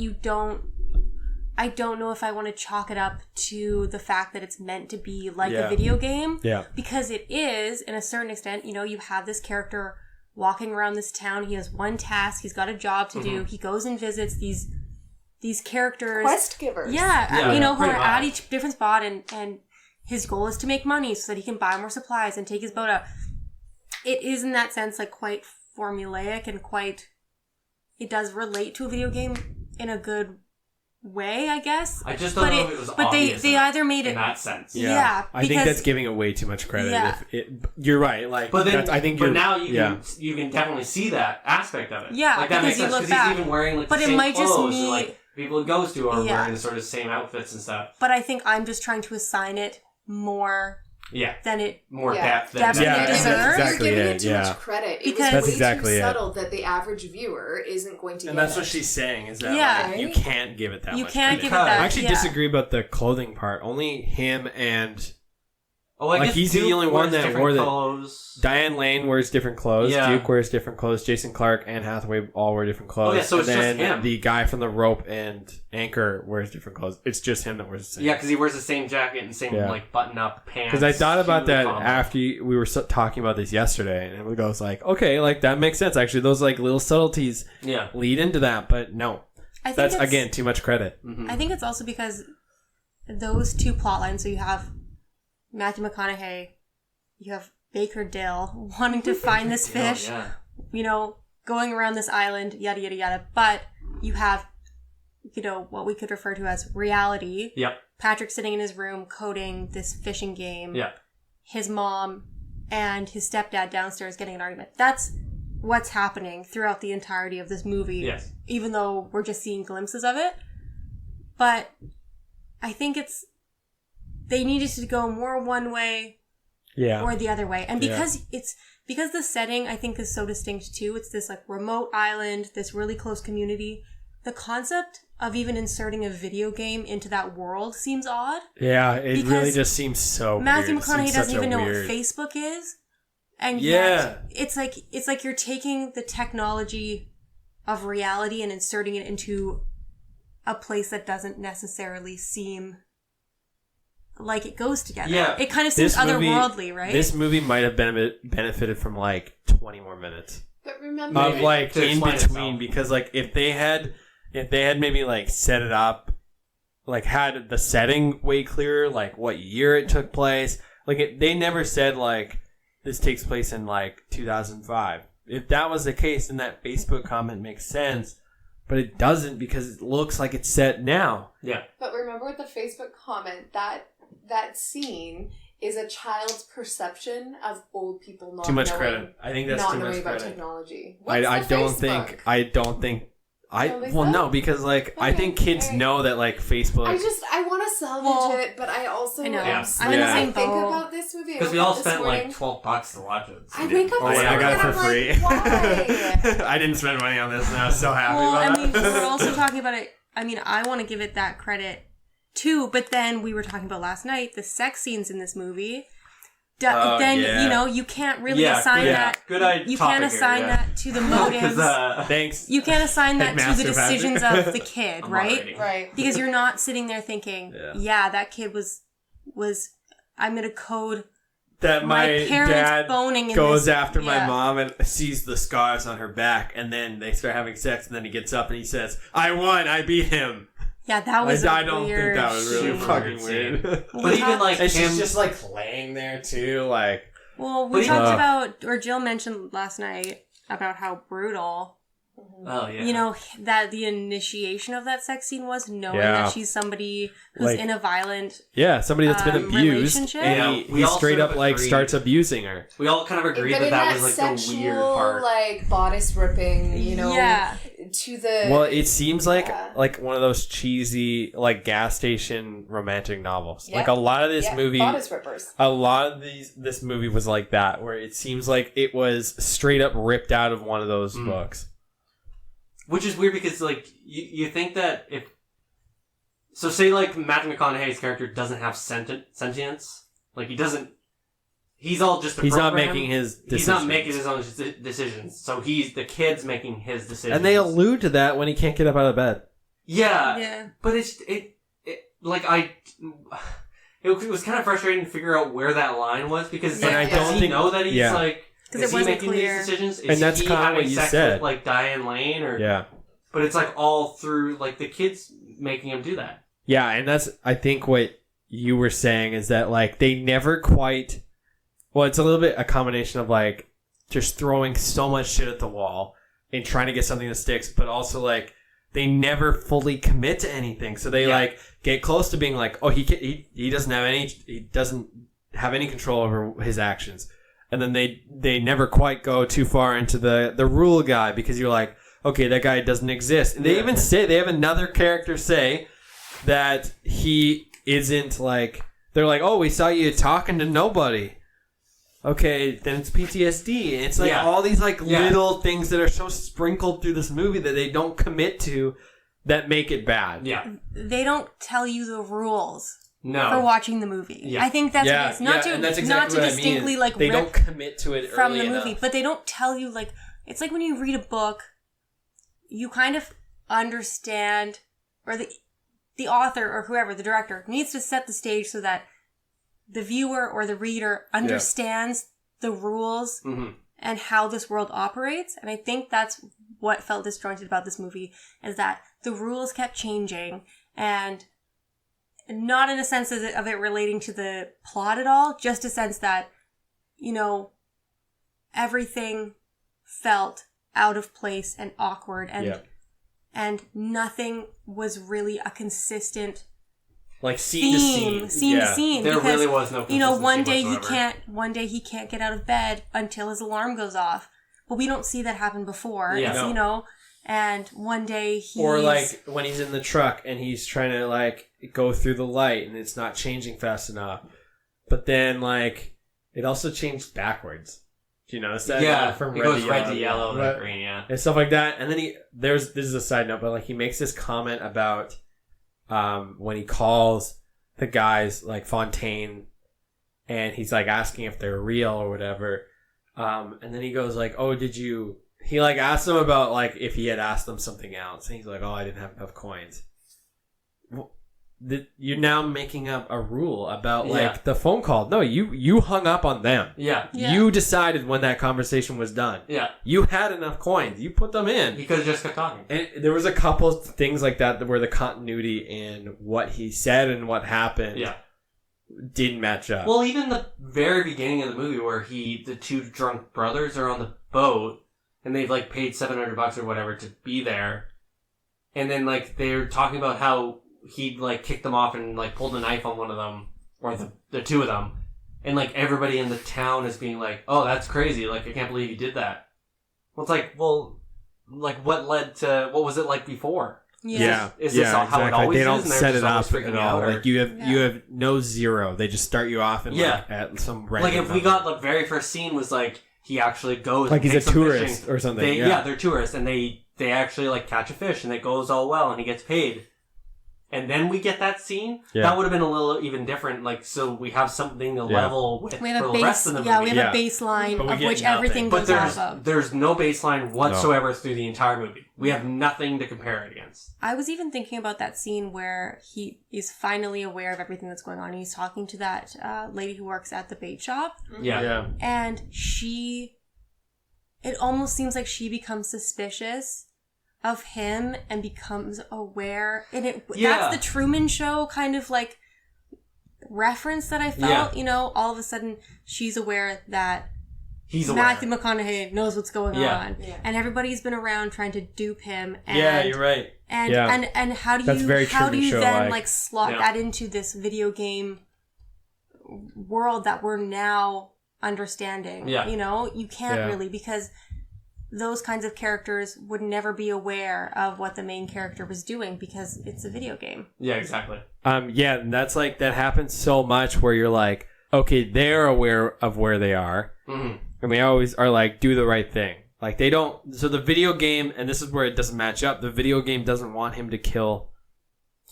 I don't know if I want to chalk it up to the fact that it's meant to be like a video game. Yeah. Because it is, in a certain extent. You have this character walking around this town. He has one task. He's got a job to do. He goes and visits these characters. Quest givers. Yeah, who are at each different spot. And his goal is to make money so that he can buy more supplies and take his boat out. It is, in that sense, like quite formulaic and quite... It does relate to a video game in a good way, I guess. I just don't know if it was obvious they either made it in that sense. Yeah, I think that's giving it way too much credit. Yeah. You're right. Like, but then, I think. But now you can definitely see that aspect of it. Yeah, like that makes sense because he's even wearing like the same clothes. Just like people he goes to are wearing the sort of same outfits and stuff. But I think I'm just trying to assign it more. Than it depth than it deserves. You're giving it too much credit. Because it was way too subtle that the average viewer isn't going to get it. And that's what she's saying is that like, you can't give it that much credit. You can't give it that. I actually disagree about the clothing part. Only him and... I guess he's the only one that wore clothes. Diane Lane wears different clothes. Duke wears different clothes. Jason Clarke and Hathaway all wear different clothes. So it's just him. The guy from the rope and anchor wears different clothes. It's just him that wears the same. Yeah, because he wears the same jacket and same like button-up pants. Because I thought about that after we were talking about this yesterday, and it goes like, okay, like that makes sense. Actually, those like little subtleties lead into that, but no, that's again too much credit. Mm-hmm. I think it's also because those two plot lines. So you have Matthew McConaughey. You have Baker Dill wanting to find this fish, going around this island, yada, yada, yada. But you have, what we could refer to as reality. Yep. Patrick sitting in his room coding this fishing game. Yep. His mom and his stepdad downstairs getting an argument. That's what's happening throughout the entirety of this movie. Yes. Even though we're just seeing glimpses of it. But I think they needed to go more one way or the other way. And because because the setting I think is so distinct too, it's this like remote island, this really close community. The concept of even inserting a video game into that world seems odd. Yeah, it really just seems so Matthew weird. McConaughey doesn't even know what Facebook is. And yet it's like you're taking the technology of reality and inserting it into a place that doesn't necessarily seem like it goes together. Yeah. It kind of seems otherworldly, right? This movie might have benefited from like 20 more minutes. But remember, of like in between, because like if they had maybe like set it up like had the setting way clearer, like what year it took place. Like they never said like this takes place in like 2005. If that was the case, then that Facebook comment makes sense. But it doesn't because it looks like it's set now. Yeah. But remember with the Facebook comment, that scene is a child's perception of old people not Too much knowing, credit. I think that's not too knowing much about credit. technology. I don't think. No, because like I think kids know that like Facebook. I want to salvage it, but I also I know. Yeah. I'm in the same think boat. about this movie. Because we all spent like $12 to watch it. I wake up Oh, this yeah, I got it morning for free. and I'm like, why? I didn't spend money on this, and I was so happy Well, I about mean, that. we're also talking about it. I mean, I want to give it that credit too, but then we were talking about last night the sex scenes in this movie. Then you know you can't really assign that. Good idea. You can't assign that to the motives. Thanks. You can't assign that to the Headmaster decisions Patrick. of the kid, I'm right? already- Right. Because you're not sitting there thinking, Yeah. that kid was. I'm gonna code That my my parents dad boning in goes this, after my yeah. mom and sees the scars on her back, and then they start having sex, and then he gets up and he says, "I won. I beat him." Yeah, that was. I don't think that was really Super fucking weird weird. But even like And him, she's just like laying there too, like. Well, we But talked he- about, or Jill mentioned last night about how brutal. oh yeah, You know, that the initiation of that sex scene was knowing Yeah. that she's somebody who's Like- in a violent. Yeah, somebody that's been abused, relationship? and Yeah, he we all straight sort up of like agreed. starts abusing her. we all kind of agreed But in that that was like sexual, the weird part. like bodice ripping, you know, Yeah. to the. Well, it seems like Yeah. like one of those cheesy like gas station romantic novels. Yeah. Like a lot of this yeah, movie, bodice rippers. a lot of this movie was like that, where it seems like it was straight up ripped out of one of those books. Which is weird because, like, you think that if... So, say, like, Matthew McConaughey's character doesn't have sentience. Like, he doesn't... He's all just a He's not program. making his decisions. He's not making his own decisions. So, the kid's making his decisions. And they allude to that when he can't get up out of bed. Yeah. Yeah. But it was kind of frustrating to figure out where that line was because, And like, I does don't he think- know that he's, yeah. like... 'Cause Is it he wasn't making clear. these decisions? Is And that's he kinda having what you sex said. with, like, Diane Lane? Or... Yeah. But it's like all through like the kids making him do that. Yeah, and that's I think what you were saying is that like they never quite. Well, it's a little bit a combination of like just throwing so much shit at the wall and trying to get something that sticks, but also like they never fully commit to anything. So they like get close to being like, oh, he doesn't have any control over his actions, and then they never quite go too far into the rule guy because you're like, okay, that guy doesn't exist. And they even say, they have another character say that he isn't like, they're like, oh, we saw you talking to nobody. Okay, then it's PTSD. And it's like all these like little things that are so sprinkled through this movie that they don't commit to that make it bad. Yeah. They don't tell you the rules No. for watching the movie. Yeah. I think that's what it is. Not and that's to exactly what I distinctly mean. like They rip don't commit to it from early the movie, enough. but they don't tell you like it's like when you read a book, you kind of understand, or the author or whoever, the director, needs to set the stage so that the viewer or the reader understands the rules and how this world operates. And I think that's what felt disjointed about this movie, is that the rules kept changing, and not in a sense of it relating to the plot at all, just a sense that, you know, everything felt out of place and awkward, and nothing was really a consistent like scene to scene. There because, really was no you know, one day whatsoever. he can't get out of bed until his alarm goes off, but we don't see that happen before. Yeah. It's, No. you know, and one day he's... Or like when he's in the truck and he's trying to like go through the light and it's not changing fast enough. But then like it also changed backwards. Do you notice that? Yeah, from it goes red to yellow, then green, yeah. and stuff like that. And then this is a side note, but like he makes this comment about when he calls the guys like Fontaine, and he's like asking if they're real or whatever. And then he goes like, "Oh, did you?" He like asked them about like if he had asked them something else, and he's like, "Oh, I didn't have enough coins." you're now making up a rule about like the phone call. No, you hung up on them. Yeah. You decided when that conversation was done. Yeah. You had enough coins. You put them in. He could have just kept talking. And there was a couple things like that where the continuity in what he said and what happened didn't match up. Well, even the very beginning of the movie where the two drunk brothers are on the boat and they've like paid $700 or whatever to be there. And then like they're talking about how he like kicked them off and like pulled a knife on one of them, or the two of them. And like everybody in the town is being like, oh, that's crazy. Like, I can't believe you did that. Well, it's like, well, like what was it like before? Yeah. Is this how it always They don't is? set it up at all. Like you have no zero. They just start you off and like, at some random like if we number. got the very first scene was like he actually goes like and he's a takes some tourist fishing. or something. They're tourists and they actually like catch a fish and it goes all well and he gets paid. And then we get that scene. That would have been a little even different. Like, so we have something to level with we have for a the rest of the movie. we have a baseline of which nothing. everything goes off of. There's no baseline whatsoever through the entire movie. We have nothing to compare it against. I was even thinking about that scene where he is finally aware of everything that's going on. He's talking to that lady who works at the bait shop. Yeah. And it almost seems like she becomes suspicious of him and becomes aware. And that's the Truman Show kind of like reference that I felt. You know, all of a sudden she's aware that Matthew McConaughey knows what's going on, and everybody's been around trying to dupe him. And, you're right. And how do you then like slot that into this video game world that we're now understanding? You know, you can't really, because those kinds of characters would never be aware of what the main character was doing because it's a video game. Yeah, exactly. And that's like, that happens so much where you're like, okay, they're aware of where they are. Mm-hmm. And they always are like, do the right thing. Like they don't, so the video game, and this is where it doesn't match up, the video game doesn't want him to kill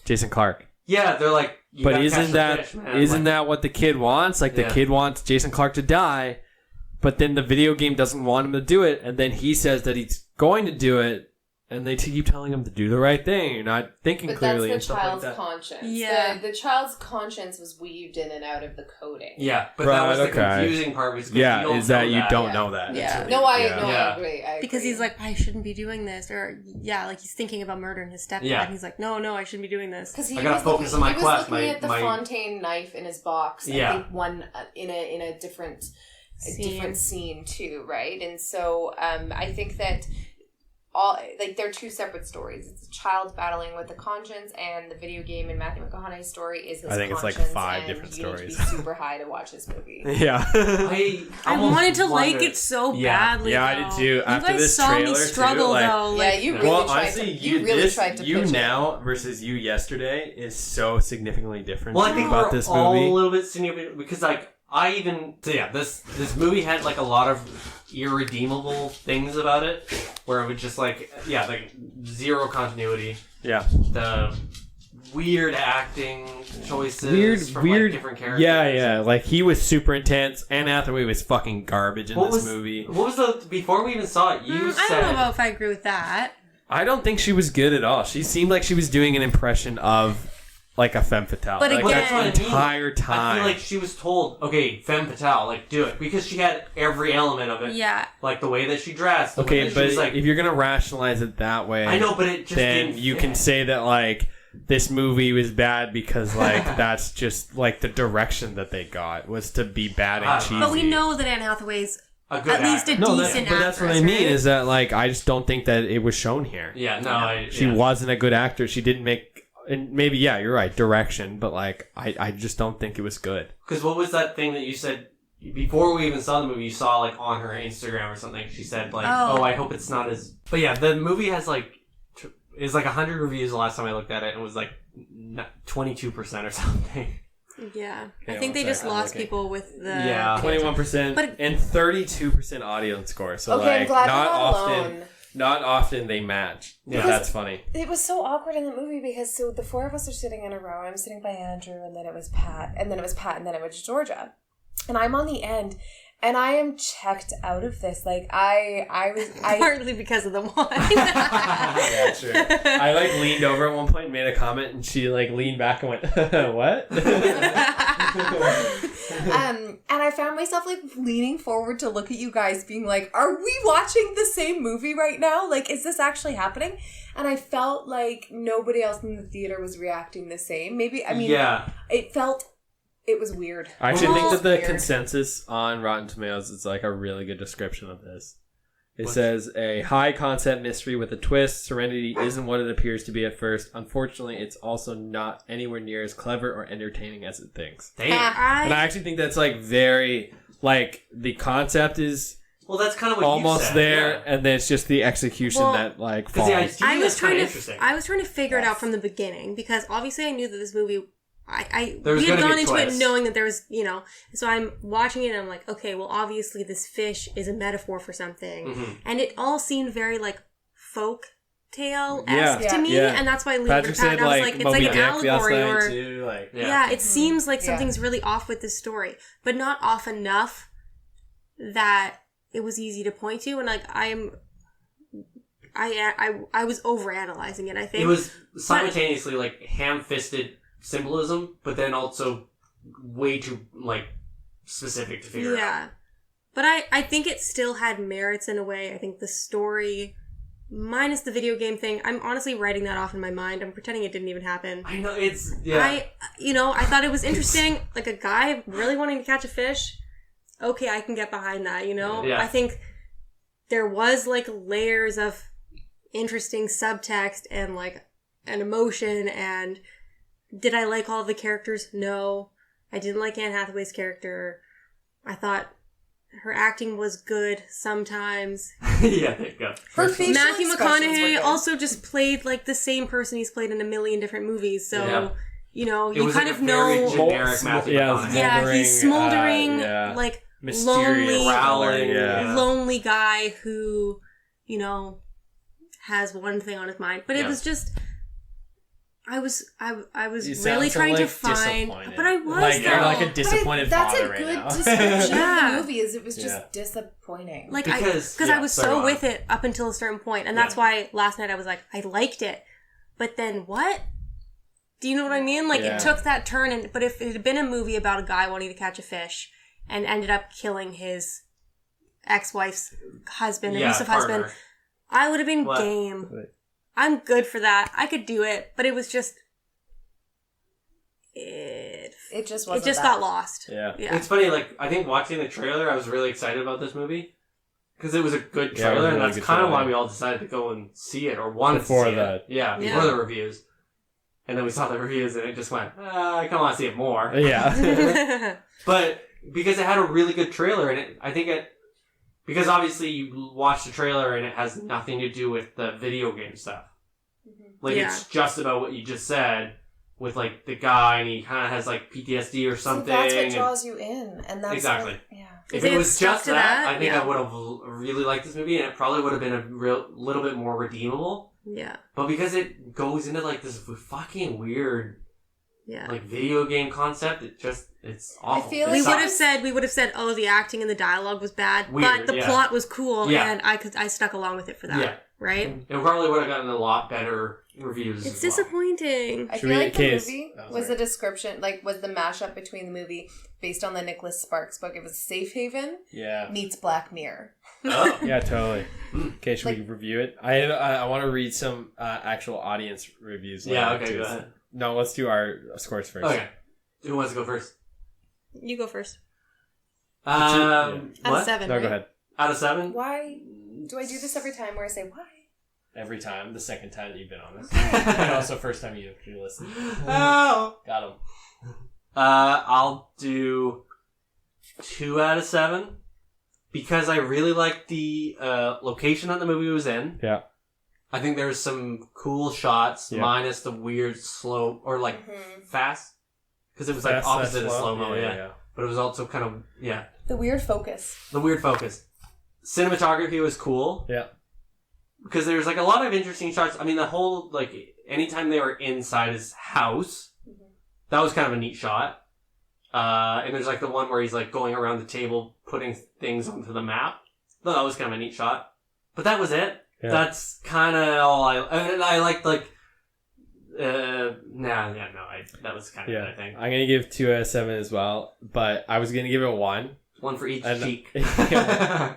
Jason Clarke. Yeah, they're like, but isn't that what the kid wants? Like the kid wants Jason Clarke to die, but then the video game doesn't want him to do it, and then he says that he's going to do it, and they keep telling him to do the right thing. You're not thinking clearly. But that's the and child's stuff like that. conscience. Yeah. The child's conscience was weaved in and out of the coding. Yeah, but that was the confusing part. Was you don't know that. Yeah. I agree. Because he's like, I shouldn't be doing this. Or, like he's thinking about murdering his stepdad. Yeah. And he's like, no, I shouldn't be doing this. Because he was looking at the Fontaine knife in his box. I think one in a different scene too, right? And so I think that they're two separate stories. It's a child battling with the conscience, and the video game in Matthew McConaughey's story is his conscience. I think it's like 5 different stories. You need to be super high to watch this movie. Yeah. I wanted to like it so badly. Yeah, I did too. After this trailer, you guys saw me struggle though. You really tried to. You now versus you yesterday is so significantly different. Well, I think about this movie. A little bit significant because this movie had like a lot of irredeemable things about it, where it was just like zero continuity. Yeah, the weird acting choices from like different characters. Yeah, like he was super intense. Anne Hathaway was fucking garbage in this movie. What was before we even saw it? I don't know if I agree with that. I don't think she was good at all. She seemed like she was doing an impression of like a femme fatale. But like, again, that's the entire time. I feel like she was told, okay, femme fatale, like, do it. Because she had every element of it. Yeah. Like, the way that she dressed. Okay, but if you're going to rationalize it that way... I know, but it just then you can say that, like, this movie was bad because, like, that's just, like, the direction that they got was to be bad and cheesy. But we know that Anne Hathaway's at least a decent actress. But that's what I mean, is that, like, I just don't think that it was shown here. Yeah, no. She wasn't a good actor. She didn't make... And maybe, you're right, direction, but, like, I just don't think it was good. Because what was that thing that you said, before we even saw the movie, you saw, like, on her Instagram or something, she said, like, I hope it's not as... But yeah, the movie has, like, is like 100 reviews the last time I looked at it, and it was, like, 22% or something. Yeah. I think they just lost people with the... 21% and 32% audience score, so, okay, like, I'm glad not often... alone. Not often they match. Yeah, that's funny. It was so awkward in the movie because the four of us are sitting in a row. I'm sitting by Andrew, and then it was Pat, and then it was Georgia. And I'm on the end, And I am checked out of this. Like, I Partly because of the wine. Yeah, sure. I like leaned over at one point and made a comment, and she like leaned back and went, "What?" And I found myself like leaning forward to look at you guys, being like, "Are we watching the same movie right now? Like, is this actually happening?" And I felt like nobody else in the theater was reacting the same. Maybe, I mean, it was weird. I actually think that the Weird. consensus on Rotten Tomatoes is like a really good description of this. It says, a high concept mystery with a twist. Serenity isn't what it appears to be at first. Unfortunately, it's also not anywhere near as clever or entertaining as it thinks. Damn. And I actually think that's like very, like, the concept is Well, that's kind of what you almost said, there, yeah. and then it's just the execution that like 'Cause the falls. idea is kind of interesting. I was trying to figure it out from the beginning because obviously I knew that this movie. There was we had gonna be gone a into it twist. knowing that there was, so I'm watching it and I'm like, okay, well, obviously this fish is a metaphor for something, Mm-hmm. and it all seemed very like folk tale Yeah. esque to me, Yeah. and that's why I leaned Patrick over to Pat, said and I was like like, it's Moby like an Dick the last allegory night or too. Like, yeah, it seems like Yeah. something's really off with this story, but not off enough that it was easy to point to, and like I was overanalyzing it. I think It was simultaneously like ham-fisted symbolism, but then also way too like specific to figure out. But I think it still had merits in a way. I think the story, minus the video game thing, I'm honestly writing that off in my mind. I'm pretending it didn't even happen. I know I thought it was interesting. Like a guy really wanting to catch a fish. Okay, I can get behind that, Yeah. I think there was like layers of interesting subtext and like an emotion. And did I like all the characters? No. I didn't like Anne Hathaway's character. I thought her acting was good sometimes. Yeah, there you go. Her facial Matthew expressions were McConaughey good. also just played like the same person he's played in a million different movies. So, Yeah. you was kind like of a very know. generic Matthew McConaughey. Yeah, he's smoldering, yeah. like Mysterious, lonely, growling, yeah. lonely guy who, has one thing on his mind. But it Yeah. was just, I was You really sound so, trying to like, find, disappointed. but I was like though. you're like a But disappointed that's father a right good now. description Yeah. of the movie. Is it was just Yeah. disappointing. Like Because I was sorry, so go on. with it up until a certain point, and that's why last night I was like, I liked it, but then what? Do you know what I mean? Like Yeah. it took that turn, but if it had been a movie about a guy wanting to catch a fish and ended up killing his ex-wife's husband, abusive husband, partner. I would have been What? game. Right. I'm good for that. I could do it, but it was just it It just wasn't. just got lost. Yeah. It's funny, like, I think watching the trailer, I was really excited about this movie. Because it was a good Yeah, it was trailer, a and really that's good kind of trailer. why we all decided to go and see it, or wanted Before to see that. it. Yeah, before Yeah. the reviews. And then we saw the reviews, and it just went, I kind of want to see it more. Yeah. But because it had a really good trailer, and because obviously you watch the trailer, and it has nothing to do with the video game stuff. Like, Yeah. it's just about what you just said, with, like, the guy, and he kind of has, like, PTSD or something. So that's what and- draws you in, and that's Exactly. what- yeah. If They it had was stuck just to that, that, I think yeah. I would have really liked this movie, and it probably would have been a little bit more redeemable. Yeah. But because it goes into like this fucking weird Yeah. like video game concept, it's awful. feel It We like sucks. would have said, oh, the acting and the dialogue was bad, Weird, but the yeah. plot was cool, Yeah. and I stuck along with it for that. Yeah. Right? It probably would have gotten a lot better reviews. It's as well. disappointing. I Should feel we like the case- movie Oh, was sorry. the description, like, was the mashup between the movie based on the Nicholas Sparks book. It was Safe Haven Yeah. meets Black Mirror. Oh. Yeah, totally. Okay, should we Like- review it? I want to read some actual audience reviews. Yeah, later, okay, too. go ahead. No, let's do our scores first. Okay. Who wants to go first? You go first. Out of What? 7, No, right? go ahead. Out of 7? Why do I do this every time where I say why? Every time, the second time that you've been on this. And also first time you listened. Oh. Got him. I'll do 2 out of 7 because I really liked the location that the movie was in. Yeah. I think there's some cool shots, Yeah. minus the weird slow or like fast, because it was like Fast, opposite of slow? slow mo. Yeah. But it was also kind of The weird focus. the weird focus. Cinematography was cool. Yeah. Because there's like a lot of interesting shots. I mean, the whole anytime they were inside his house, that was kind of a neat shot. And there's like the one where he's like going around the table putting things onto the map. That was kind of a neat shot. But that was it. Yeah. That's kind of all I liked like. That was kind of it, I think. I'm gonna give 2 out of 7 as well, but I was gonna give it 1. One for each cheek.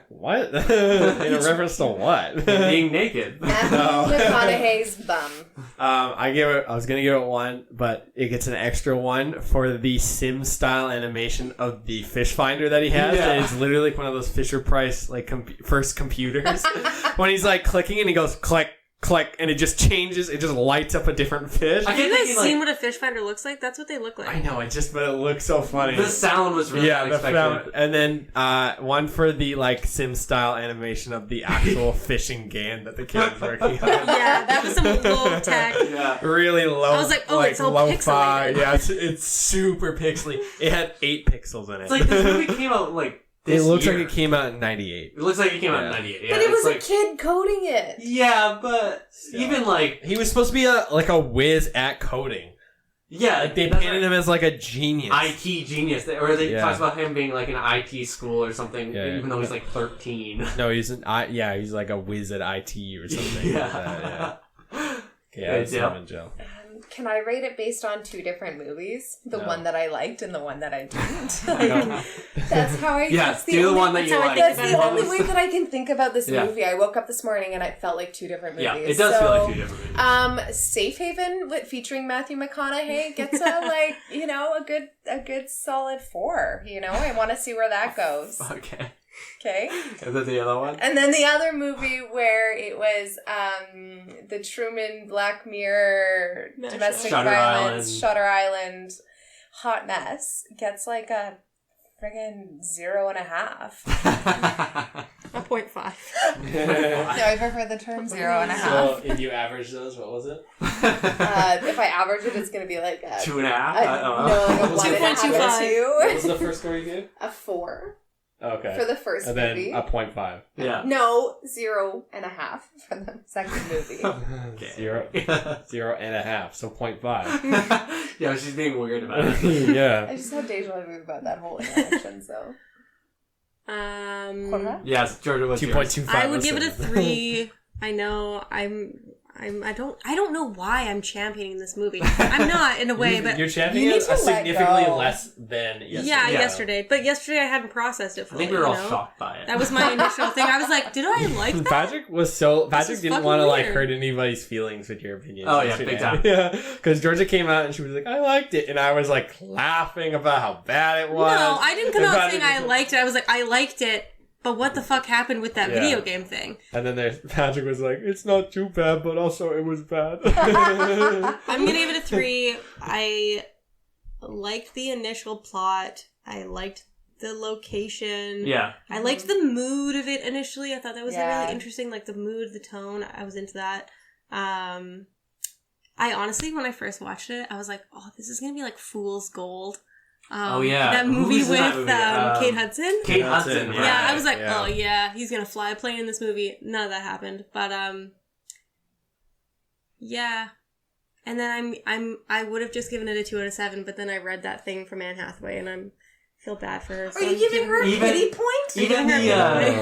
What? In a reference to what? Being naked. Matthew McConaughey's bum. I was gonna give it 1, but it gets an extra 1 for the sim style animation of the fish finder that he has. Yeah. And it's literally like one of those Fisher Price like first computers when he's like clicking and he goes click. Click, and it just changes. It just lights up a different fish. Have you guys seen what a fish finder looks like? That's what they look like. I know, but it looks so funny. The sound was really unexpected. And then 1 for the like sim style animation of the actual fishing game that the kid's working on. Yeah, that was some low tech. Yeah, really low. I was like, oh, it's all pixelated. Yeah, it's super pixely. It had 8 pixels in it. it's like this movie came out like. It looks year. like it came out in 98. It looks like it came out in 98. Yeah, but it was like, a kid coding it. Yeah, but even like he was supposed to be a whiz at coding. Yeah, like they painted him as like a genius, IT genius, or they talked about him being like an IT school or something, even though he's like 13. No, he's he's like a whiz at IT or something. Yeah, it's Joe. Can I rate it based on 2 different movies? The one that I liked and the one that I didn't. That's how I. Yeah, do the one that you like. That's the only way that I can think about this movie. I woke up this morning and it felt like 2 different movies. Yeah, it does feel like 2 different movies. Safe Haven featuring Matthew McConaughey gets a good solid 4. I want to see where that goes. Okay. And then the other one? And then the other movie where it was the Truman Black Mirror domestic violence, Shutter Island, hot mess gets like a friggin' 0.5. A 0.5. No, I prefer the term 0.5. So if you average those, what was it? If I average it, it's gonna be like 2.5. No, like a 1.5. What was the first score you gave? A 4. Okay. For the first movie. And then a 0.5. Yeah. No, 0.5 for the second movie. Okay. 0.5, so 0.5. Yeah, she's being weird about it. Yeah. I just had deja vu about that whole interaction, so. Yes, Georgia was 2.25. I would give it a 3. I know I don't know why I'm championing this movie. I'm not in a way, but you're championing it significantly less than yesterday. Yeah, yesterday. But yesterday I hadn't processed it fully. I think we were all shocked by it. That was my initial thing. I was like, did I like that? Patrick didn't want to hurt anybody's feelings with your opinion. Oh yeah, big time. Yeah, because Georgia came out and she was like, I liked it, and I was like laughing about how bad it was. No, I didn't come out saying I liked it. I was like, I liked it. But what the fuck happened with that video game thing? And then Patrick was like, it's not too bad, but also it was bad. I'm going to give it a 3. I liked the initial plot. I liked the location. Yeah. I liked the mood of it initially. I thought that was really interesting. Like the mood, the tone. I was into that. I honestly, when I first watched it, I was like, oh, this is going to be like Fool's Gold. That movie with Kate Hudson. Kate Hudson. Yeah, I was like, oh yeah, he's gonna fly a plane in this movie. None of that happened, but yeah. And then I would have just given it a 2 out of 7, but then I read that thing from Anne Hathaway, and I feel bad for her. Are you giving her a pity point? Even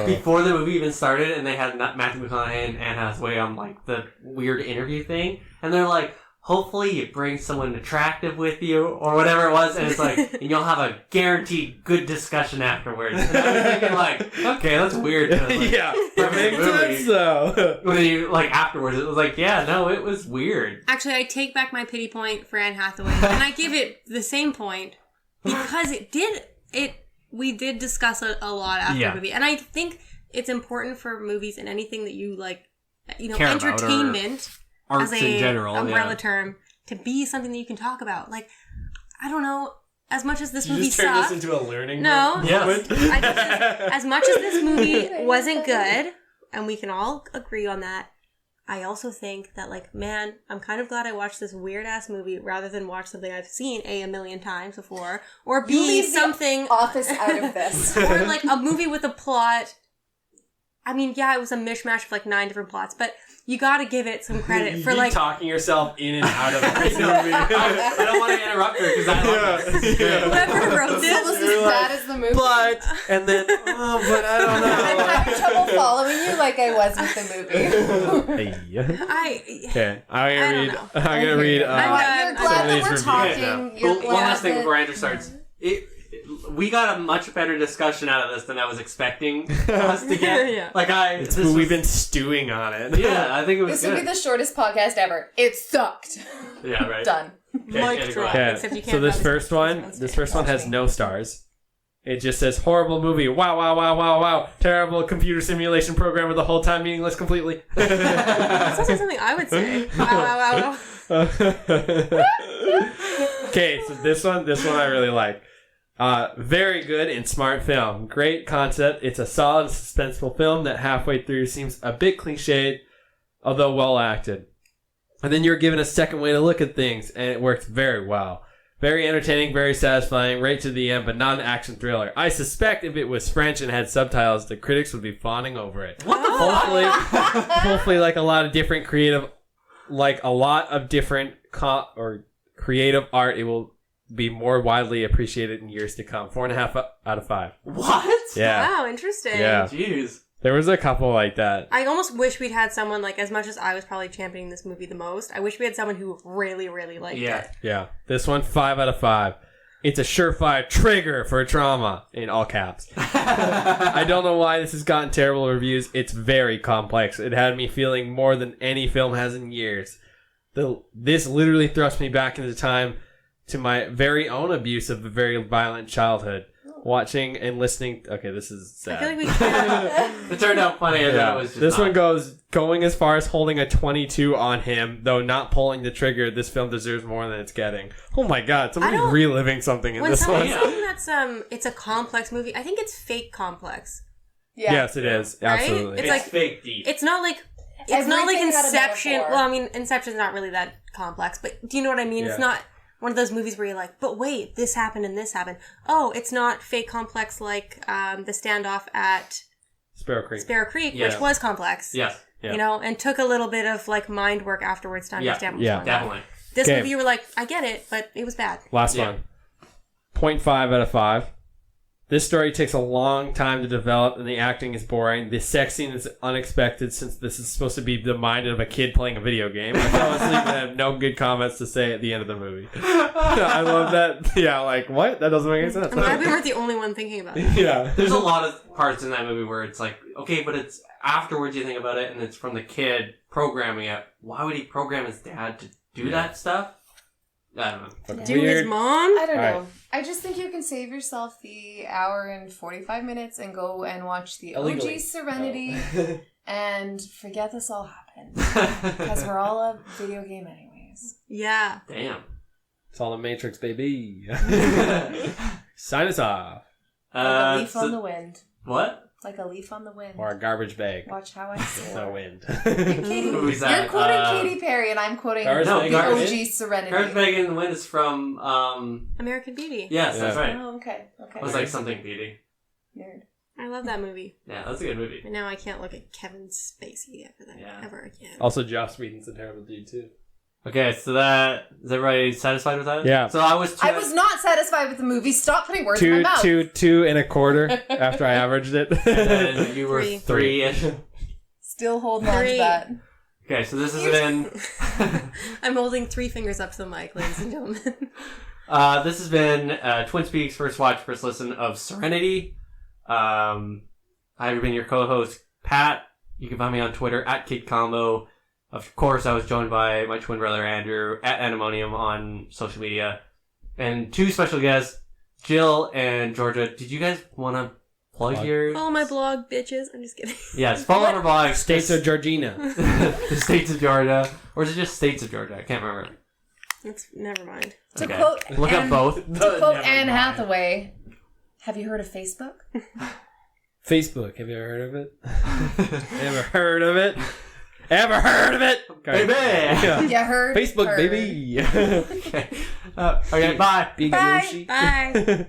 before the movie even started, and they had Matthew McConaughey and Anne Hathaway on like the weird interview thing, and they're like, hopefully you bring someone attractive with you, or whatever it was, and it's like, and you'll have a guaranteed good discussion afterwards. And I was thinking like, okay, that's weird. Like, yeah, it makes sense though. When you, like, afterwards, it was like, yeah, no, it was weird. Actually, I take back my pity point for Anne Hathaway, and I give it the same point, because we did discuss it a lot after the movie, and I think it's important for movies and anything that you like, care entertainment. Arts as a in general, umbrella term, to be something that you can talk about. Like, I don't know, as much as this movie sucked. You just sucked... turned this into a learning moment? Yes. As much as this movie wasn't good, and we can all agree on that, I also think that, like, man, I'm kind of glad I watched this weird-ass movie rather than watch something I've seen a million times before, or B, something... Office out of this. Or, like, a movie with a plot... I mean, yeah, it was a mishmash of like 9 different plots, but you gotta give it some credit for You like talking yourself in and out of this movie. I don't want to interrupt her because I love this. This is great. whoever wrote It's almost this. as bad as the movie. And then, but I don't I'm know. having trouble following you like I was with the movie. Okay, I'm I don't gonna read. know. I'm gonna read. You're glad that we're Serenaty's talking. Yeah, You're One glad last thing that- before Andrew starts. We got a much better discussion out of this than I was expecting us to get. Yeah. Like We've been stewing on it. Yeah, I think it was This would be good. the shortest podcast ever. It sucked. Yeah, right. Done. Okay, Mic Andrew, drop. go ahead. Except you can't So this have first one has Watch me. no stars. It just says horrible movie. Wow, wow, wow, wow, wow. Terrible computer simulation programmer the whole time, meaningless completely. That's also something I would say. Wow, wow, wow. Okay, so this one I really like. Very good and smart film. Great concept. It's a solid, suspenseful film that halfway through seems a bit cliched, although well acted. And then you're given a second way to look at things, and it works very well. Very entertaining, very satisfying, right to the end, but not an action thriller. I suspect if it was French and had subtitles, the critics would be fawning over it. What the fuck? Hopefully, like a lot of different creative creative art, it will be more widely appreciated in years to come. 4.5 out of 5. What? Yeah. Wow, interesting. Yeah. Jeez. There was a couple like that. I almost wish we'd had someone, like, as much as I was probably championing this movie the most, I wish we had someone who really, really liked it. Yeah. This one, 5 out of 5. It's a surefire trigger for trauma, in all caps. I don't know why this has gotten terrible reviews. It's very complex. It had me feeling more than any film has in years. This literally thrust me back into time to my very own abuse of a very violent childhood. Watching and listening. Okay, this is sad. I feel like we can't. It turned out funny, and then it was just This not. one going as far as holding a 22 on him, though not pulling the trigger. This film deserves more than it's getting. Oh my god, somebody's don't- reliving something in When this someone's one. saying that's, it's a complex movie, I think it's fake complex. Yeah. Yes, it is. Absolutely. It's It's like- fake deep. It's not like... It's not like Everything had a Inception. metaphor. Well, I mean, Inception's not really that complex, but do you know what I mean? Yeah. It's not one of those movies where you're like, but wait, this happened and this happened. Oh, it's not fake complex like the standoff at Sparrow Creek. Sparrow Creek, Yeah. which was complex. Yes. Yeah. You know, and took a little bit of like mind work afterwards to understand what was Yeah. going on. Definitely. This Okay. movie, you were like, I get it, but it was bad. Last Yeah. one. 0.5 out of 5. This story takes a long time to develop and the acting is boring. The sex scene is unexpected since this is supposed to be the mind of a kid playing a video game. I fell asleep and have no good comments to say at the end of the movie. I love that. Yeah, like, what? That doesn't make any sense. I'm glad we weren't the only one thinking about it. Yeah. There's a lot of parts in that movie where it's like, okay, but it's afterwards you think about it, and it's from the kid programming it. Why would he program his dad to do that stuff? I don't know. Fucking Do his weird. mom? I don't know. Alright. I just think you can save yourself the hour and 45 minutes and go and watch the Illegally. OG Serenity and forget this all happened. Because we're all a video game anyways. Yeah. Damn. It's all the Matrix, baby. Sign us off. Like a leaf So- on the wind. what? Like a leaf on the wind. Or a garbage bag. Watch how I say No it. wind. Katy, Who's you're that? quoting Katy Perry and I'm quoting Garbage No, bag the Garbage- OG Serenity. Garbage Bag in the Wind is from, American Beauty. yes, that's Yeah. right. Oh, okay. Okay. It was like something beauty. Nerd. I love that movie. Yeah, that's a good movie. And now I can't look at Kevin Spacey Yeah. ever again. Also, Joss Whedon's a terrible dude, too. Okay, so is everybody satisfied with that? Yeah. So I was not satisfied with the movie. Stop putting words in my mouth. 2.25 after I averaged it. and then you were Three. three-ish. Still holding on to Three. that. Okay, so this has been I'm holding 3 fingers up to the mic, ladies and gentlemen. this has been Twin Speaks first watch, first listen of Serenity. I've been your co-host Pat. You can find me on Twitter at KidCombo. Of course, I was joined by my twin brother Andrew at Antimonium on social media, and 2 special guests, Jill and Georgia. Did you guys want to plug your? Follow my blog, bitches. I'm just kidding. Yes, follow our blog. States of Georgina. The States of Georgia, or is it just States of Georgia? I can't remember. Never mind. To Okay. quote Look up Anne- both. To quote Anne Hathaway, have you heard of Facebook? Facebook. Have you ever heard of it? Ever heard of it? Ever heard of it? Baby. Yeah. You heard? Facebook, Heard. baby. Okay. Okay. Bye. Big Bye. Yoshi. Bye.